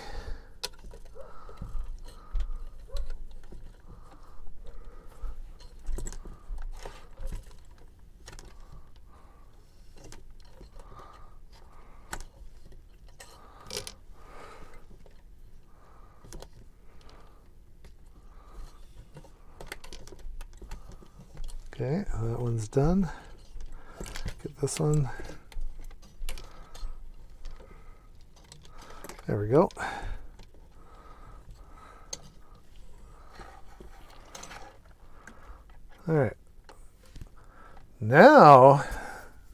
Okay, that one's done. Get this one. There we go. All right. Now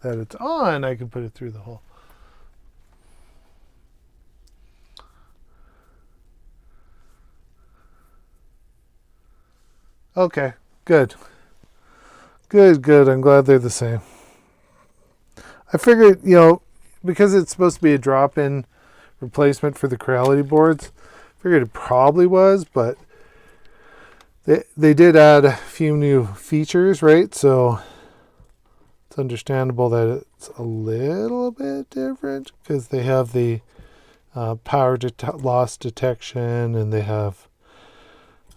that it's on, I can put it through the hole. Okay, good. Good. I'm glad they're the same. I figured, because it's supposed to be a drop-in replacement for the Creality boards, I figured it probably was, but they did add a few new features, right? So it's understandable that it's a little bit different because they have the power loss detection, and they have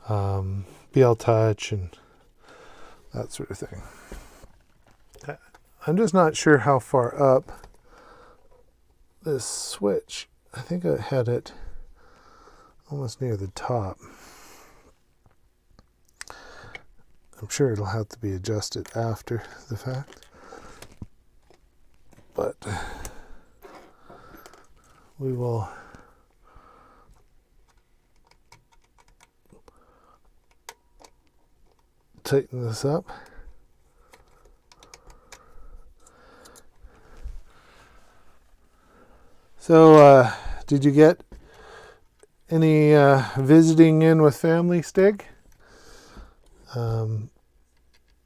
BL Touch and that sort of thing. I'm just not sure how far up this switch. I think I had it almost near the top. I'm sure it'll have to be adjusted after the fact. But we will tighten this up. So, did you get any visiting in with family, Stig?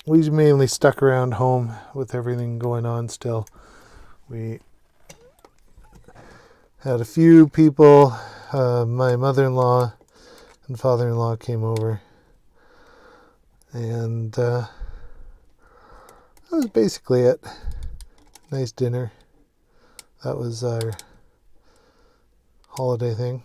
We mainly stuck around home with everything going on still. We had a few people. My mother-in-law and father-in-law came over. And that was basically it. Nice dinner. That was our holiday thing.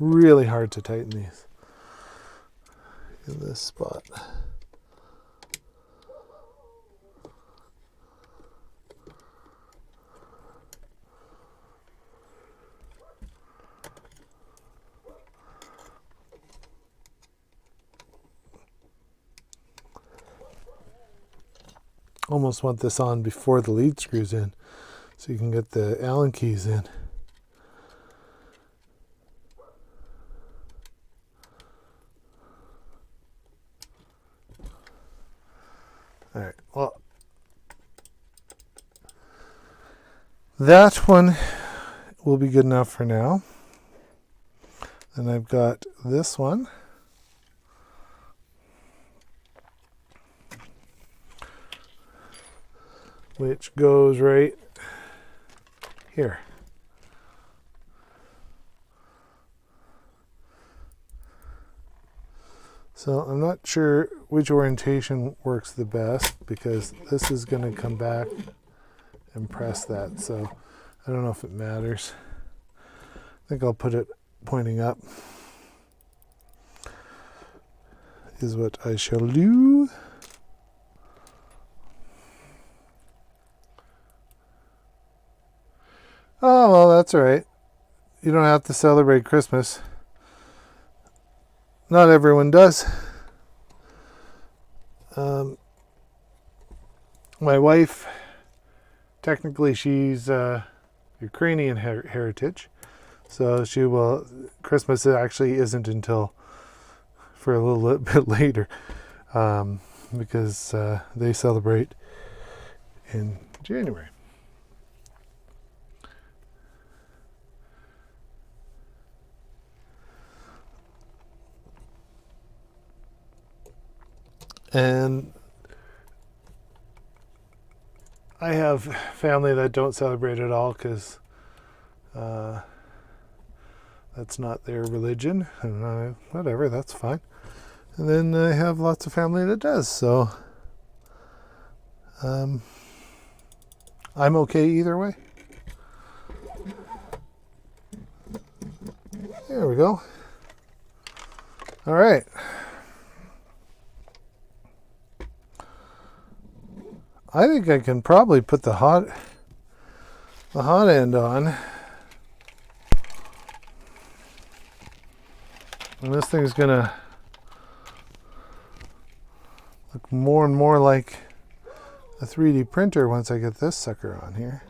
Really hard to tighten these in this spot. Almost want this on before the lead screws in so you can get the Allen keys in. All right, well, that one will be good enough for now. Then I've got this one. Which goes right here. So I'm not sure which orientation works the best because this is going to come back and press that. So I don't know if it matters. I think I'll put it pointing up is what I shall do. Oh, well, that's all right. You don't have to celebrate Christmas. Not everyone does. My wife, technically she's Ukrainian heritage, so she will. Christmas actually isn't until for a little bit later, because they celebrate in January. And I have family that don't celebrate at all because that's not their religion. And whatever, that's fine. And then I have lots of family that does. So I'm okay either way. There we go. All right. I think I can probably put the hot end on. And this thing's gonna look more and more like a 3D printer once I get this sucker on here.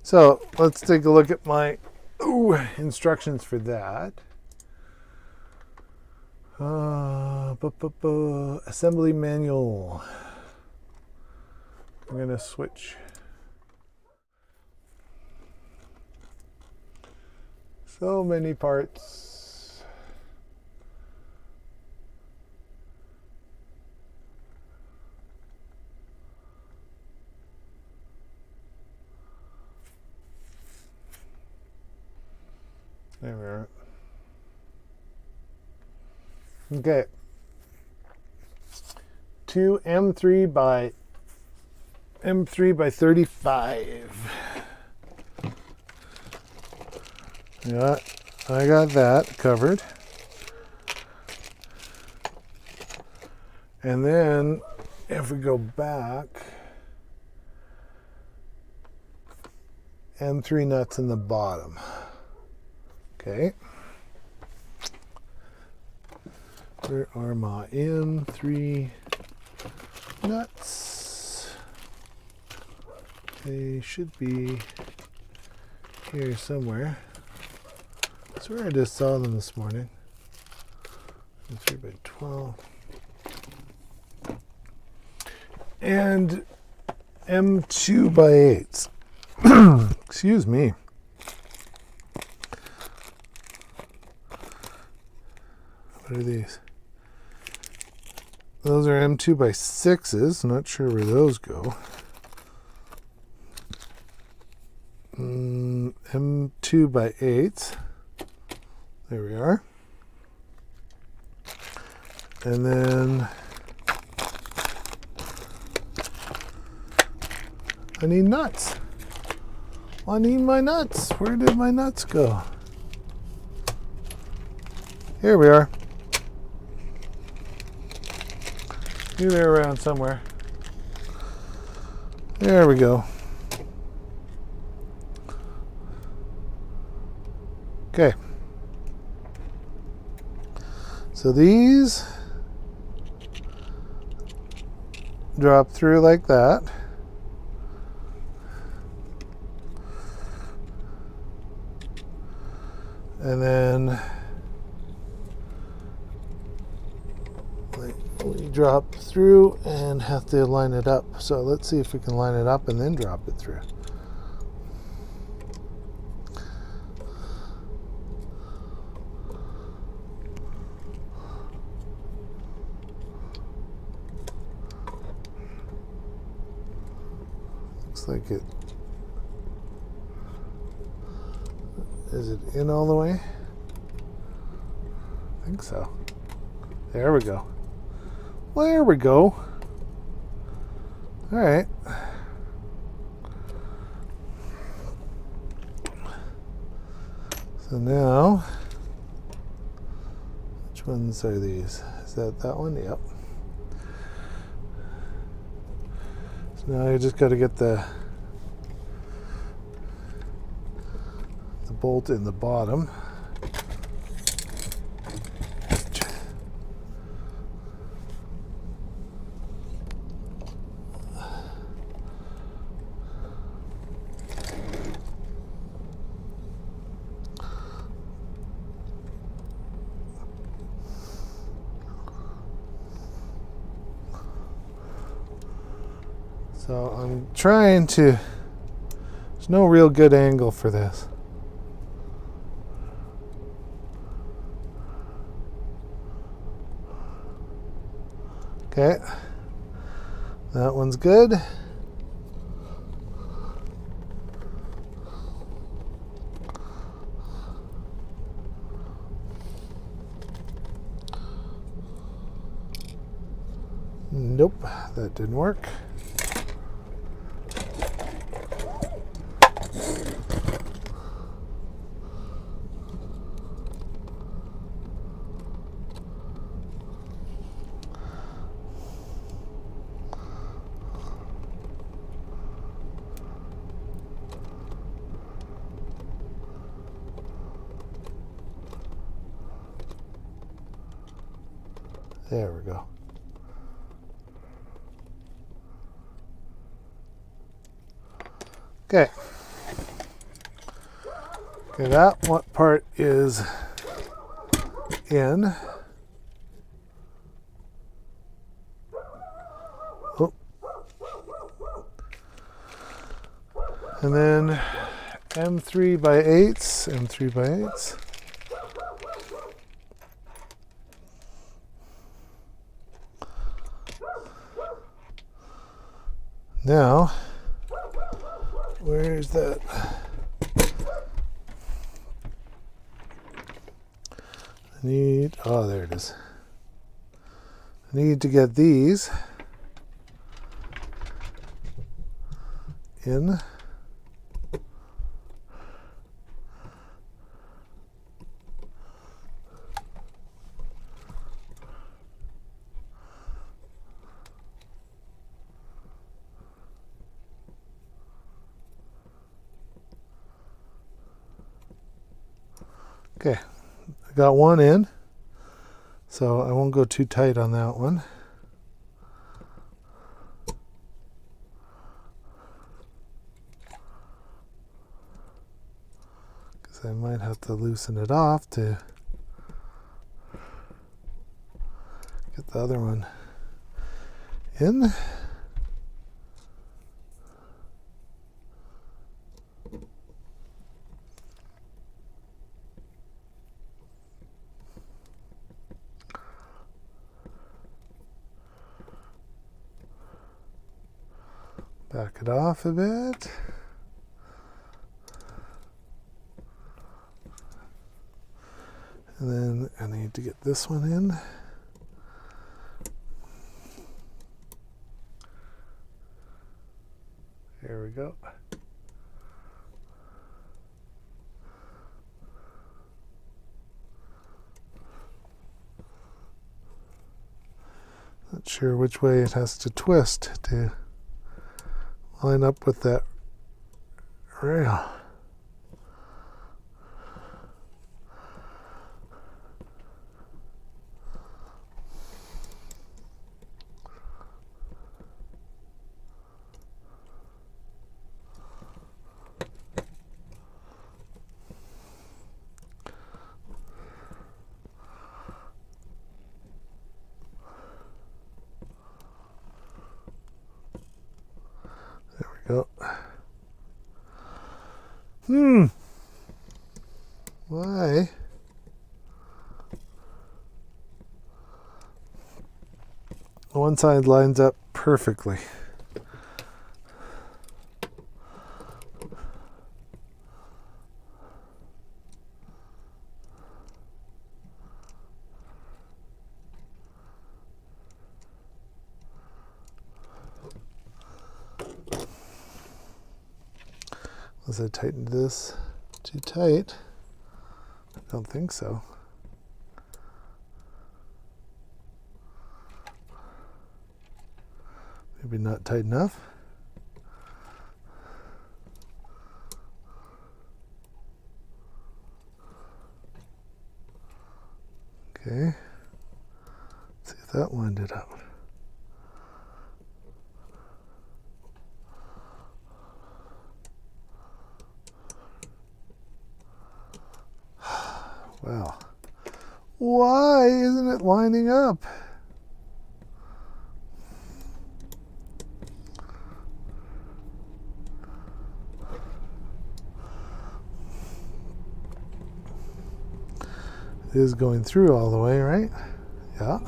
So let's take a look at my instructions for that. Assembly manual. I'm gonna switch. So many parts. There we are. Okay. 2 M3 by 35. Yeah, I got that covered. And then if we go back, M3 nuts in the bottom. Okay. Where are my M3 nuts? They should be here somewhere. I swear I just saw them this morning. 3 by 12. And M2 by 8s. Excuse me. What are these? Those are M2 by 6s. Not sure where those go. M2 by 8s. There we are. And then I need nuts. I need my nuts. Where did my nuts go? Here we are. Here they're around somewhere. There we go. Okay. So these drop through like that. And then we drop through and have to line it up. So let's see if we can line it up and then drop it through. Looks like it. Is it in all the way? I think so. There we go. There we go. All right. So now, which ones are these? Is that one? Yep. So now you just got to get the bolt in the bottom. So I'm trying to, there's no real good angle for this. Okay, that one's good. Nope, that didn't work. There we go. Okay. Okay, that one part is in. Oh. And then M3 by 8s, M3 by 8s. Now, where's that? I need, oh, there it is. I need to get these in. Okay, I got one in, so I won't go too tight on that one. Because I might have to loosen it off to get the other one in. Back it off a bit. And then I need to get this one in. There we go. Not sure which way it has to twist to line up with that rail. Go. Why? One side lines up perfectly. Unless I tightened this too tight. I don't think so. Maybe not tight enough. Okay. Let's see if that lined it up. Wow. Why isn't it lining up? It is going through all the way, right? Yeah.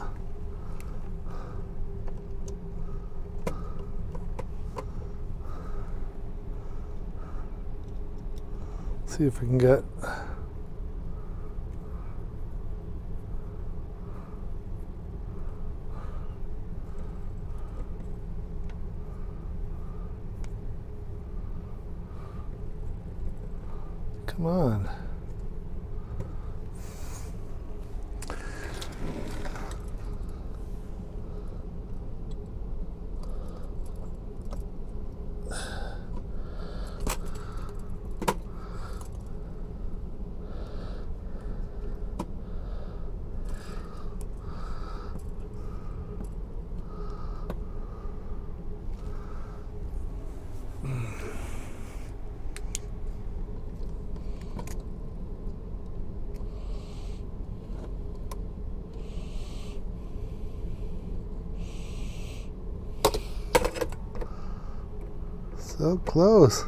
Let's see if we can get come on. So close.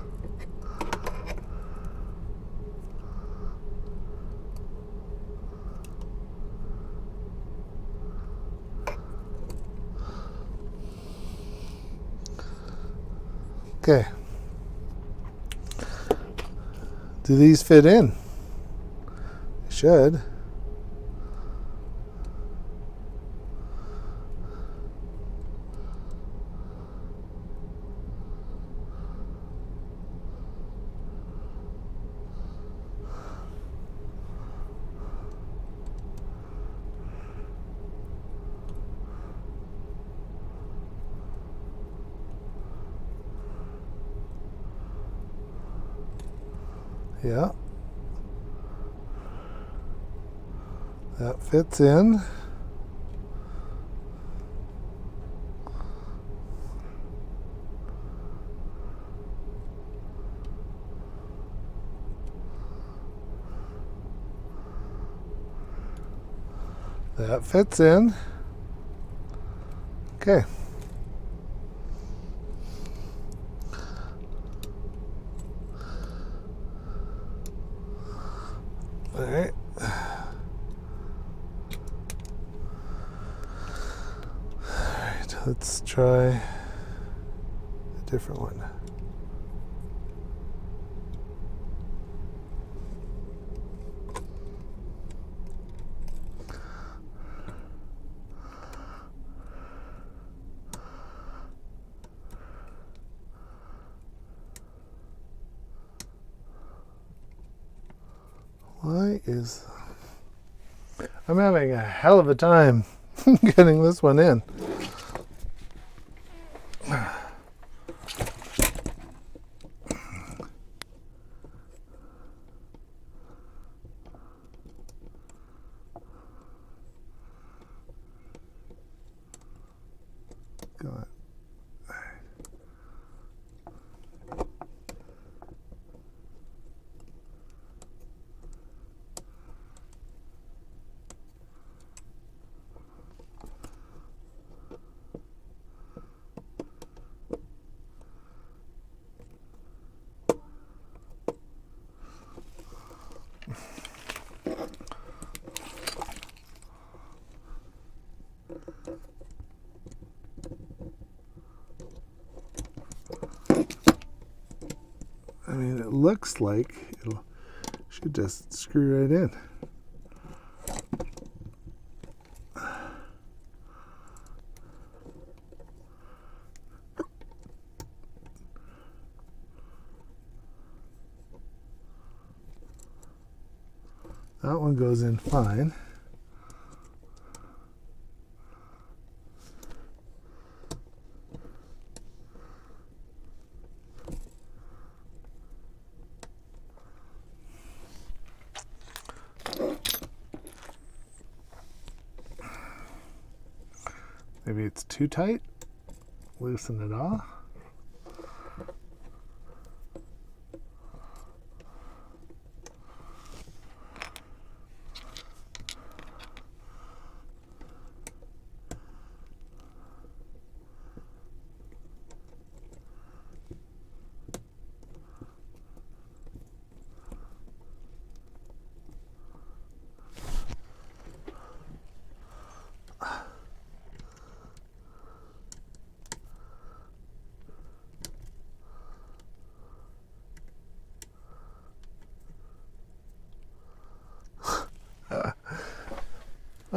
Okay. Do these fit in? They should. Yeah. That fits in. That fits in. Okay. All right. Let's try a different one. I'm having a hell of a time getting this one in. God. I mean, it looks like it should just screw right in. That one goes in fine. Maybe it's too tight. Loosen it off.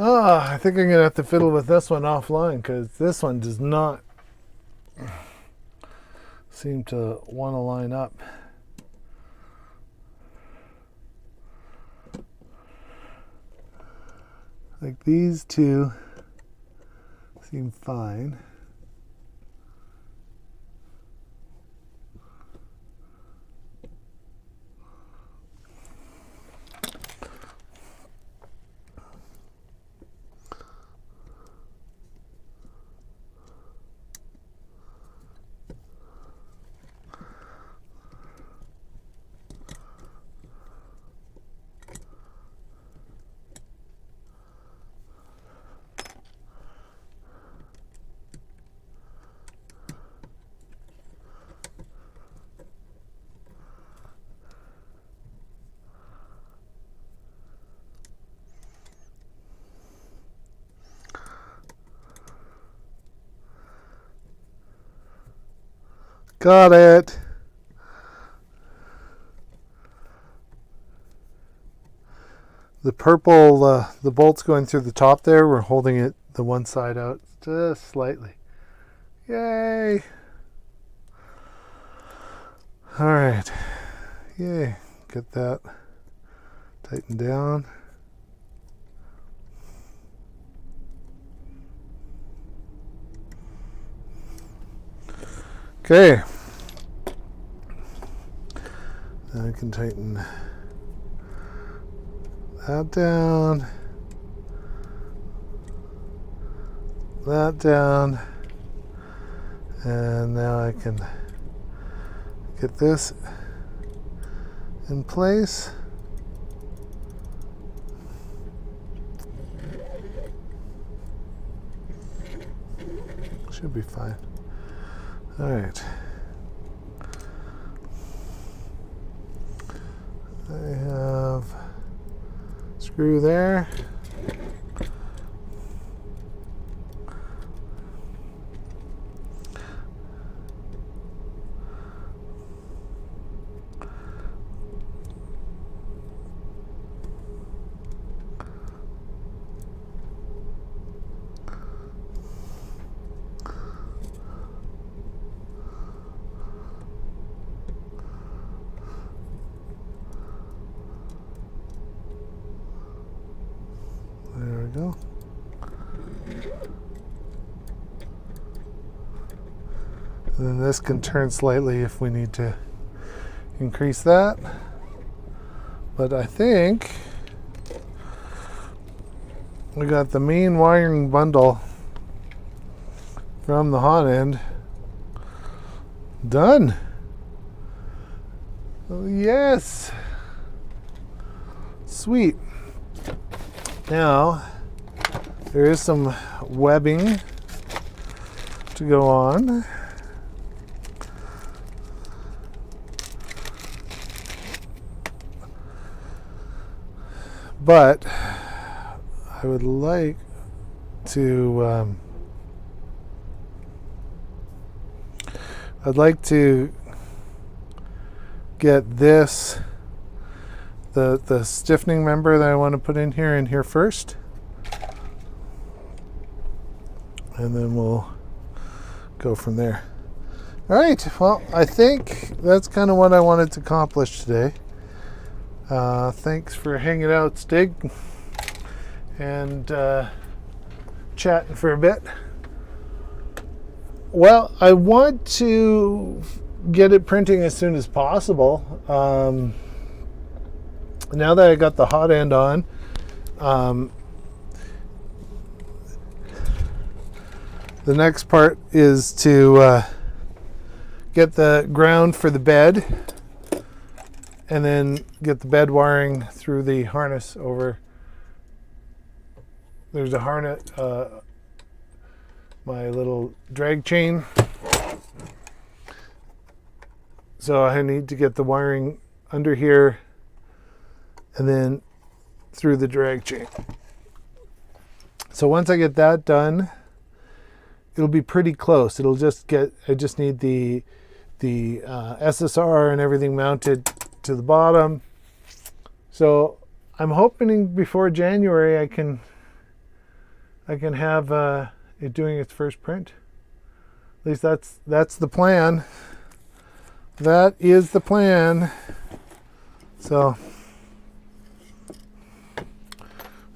I think I'm going to have to fiddle with this one offline because this one does not seem to want to line up. Like these two seem fine. Got it. The purple, the bolt's going through the top there. We're holding it the one side out just slightly. Yay! All right. Yay. Get that tightened down. Okay. Then I can tighten that down. That down. And now I can get this in place. Should be fine. All right. I have a screw there. There we go. And then this can turn slightly if we need to increase that. But I think we got the main wiring bundle from the hot end done. Oh, yes. Sweet. Now, there is some webbing to go on. But I would like to get this the stiffening member that I want to put in here first, and then we'll go from there. All right, well, I think that's kind of what I wanted to accomplish today. Thanks for hanging out, Stig, and chatting for a bit. Well, I want to get it printing as soon as possible. Now that I got the hot end on, the next part is to get the ground for the bed, and then get the bed wiring through the harness over. There's a harness, my little drag chain. So I need to get the wiring under here and then through the drag chain. So once I get that done, it'll be pretty close. I just need the SSR and everything mounted to the bottom. So I'm hoping before January I can have it doing its first print. At least that's the plan. That is the plan. So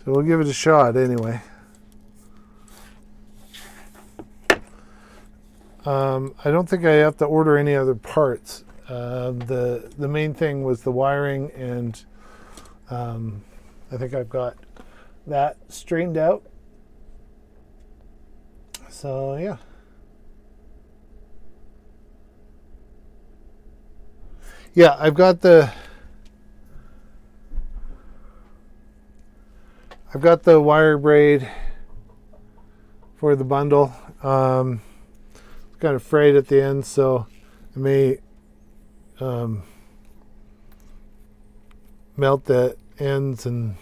we'll give it a shot anyway. I don't think I have to order any other parts. The main thing was the wiring, and I think I've got that straightened out. So yeah. Yeah, I've got the wire braid for the bundle. It's kind of frayed at the end, so I may melt the ends and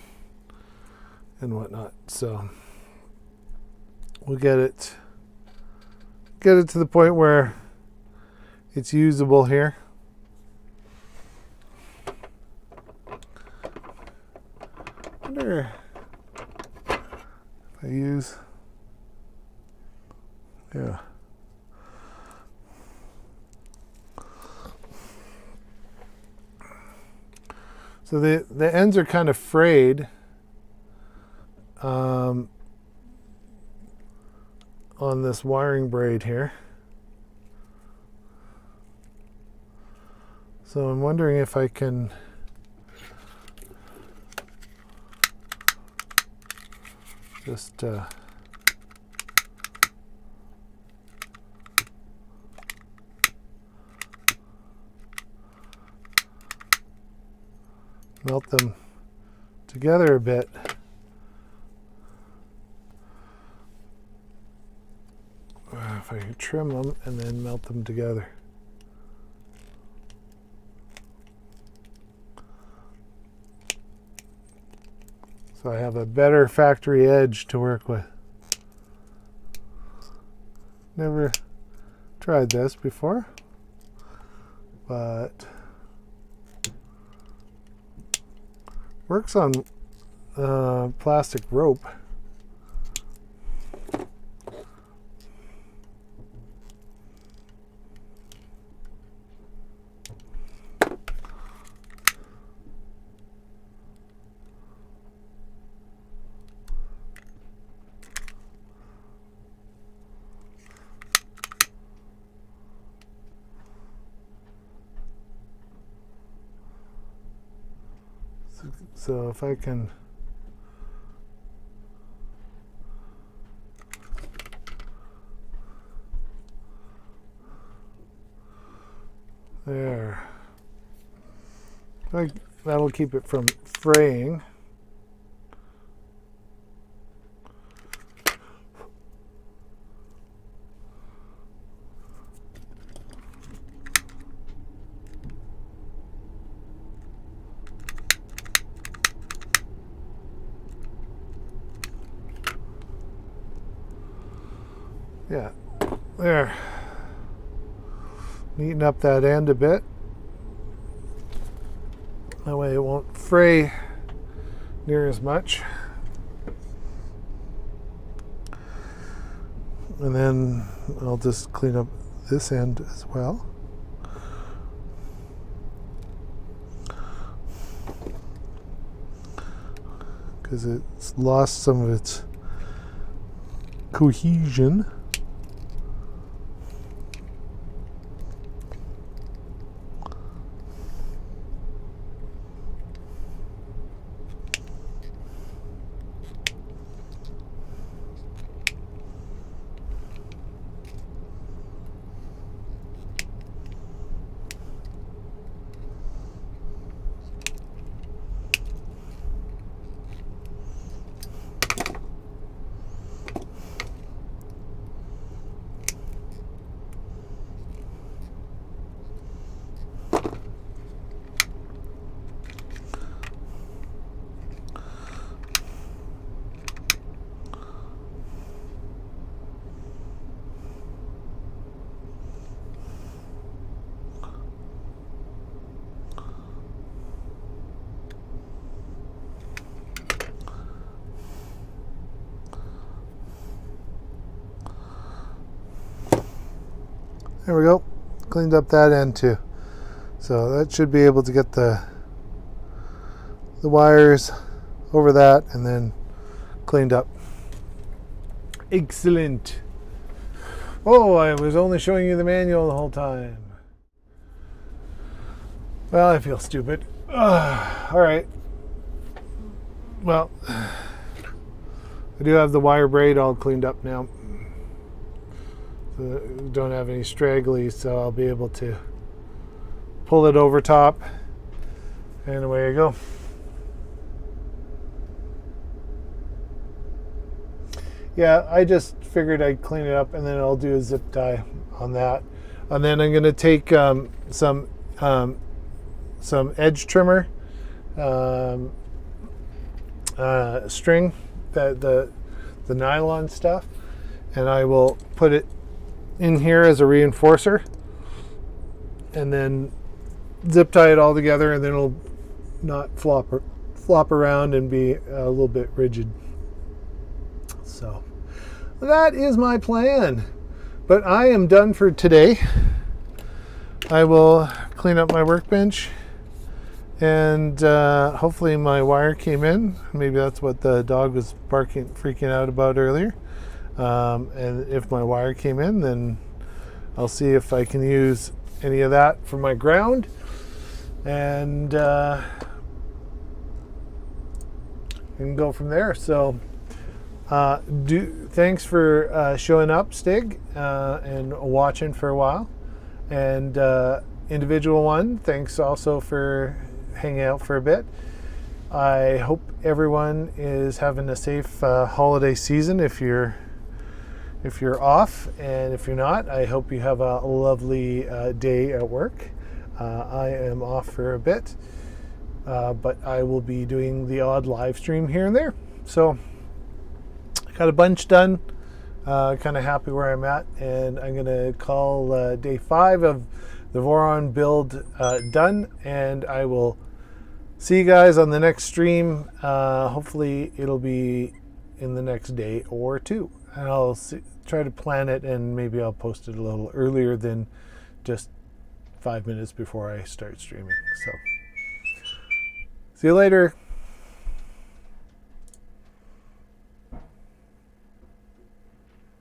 whatnot. So we'll get it to the point where it's usable here. I wonder if I use, yeah. So the ends are kind of frayed on this wiring braid here. So I'm wondering if I can just melt them together a bit. If I can trim them and then melt them together. So I have a better factory edge to work with. Never tried this before, but works on plastic rope. So if I can there, that'll keep it from fraying. Yeah, there. Neaten up that end a bit. That way it won't fray near as much. And then I'll just clean up this end as well. Because it's lost some of its cohesion. There we go. Cleaned up that end too. So that should be able to get the wires over that and then cleaned up. Excellent. Oh, I was only showing you the manual the whole time. Well, I feel stupid. All right. Well, I do have the wire braid all cleaned up now. So don't have any stragglies, so I'll be able to pull it over top, and away you go. Yeah, I just figured I'd clean it up and then I'll do a zip tie on that. And then I'm going to take some edge trimmer string, the nylon stuff, and I will put it in here as a reinforcer, and then zip tie it all together, and then it'll not flop around and be a little bit rigid. So that is my plan. But I am done for today. I will clean up my workbench, and hopefully my wire came in. Maybe that's what the dog was freaking out about earlier. And if my wire came in, then I'll see if I can use any of that for my ground. And can go from there. So thanks for showing up, Stig, and watching for a while. And individual one, thanks also for hanging out for a bit. I hope everyone is having a safe holiday season if you're off, and if you're not, I hope you have a lovely day at work. I am off for a bit, but I will be doing the odd live stream here and there. So got a bunch done, kind of happy where I'm at, and I'm going to call day 5 of the Voron build done, and I will see you guys on the next stream. Hopefully it'll be in the next day or two, and I'll try to plan it, and maybe I'll post it a little earlier than just 5 minutes before I start streaming. So see you later.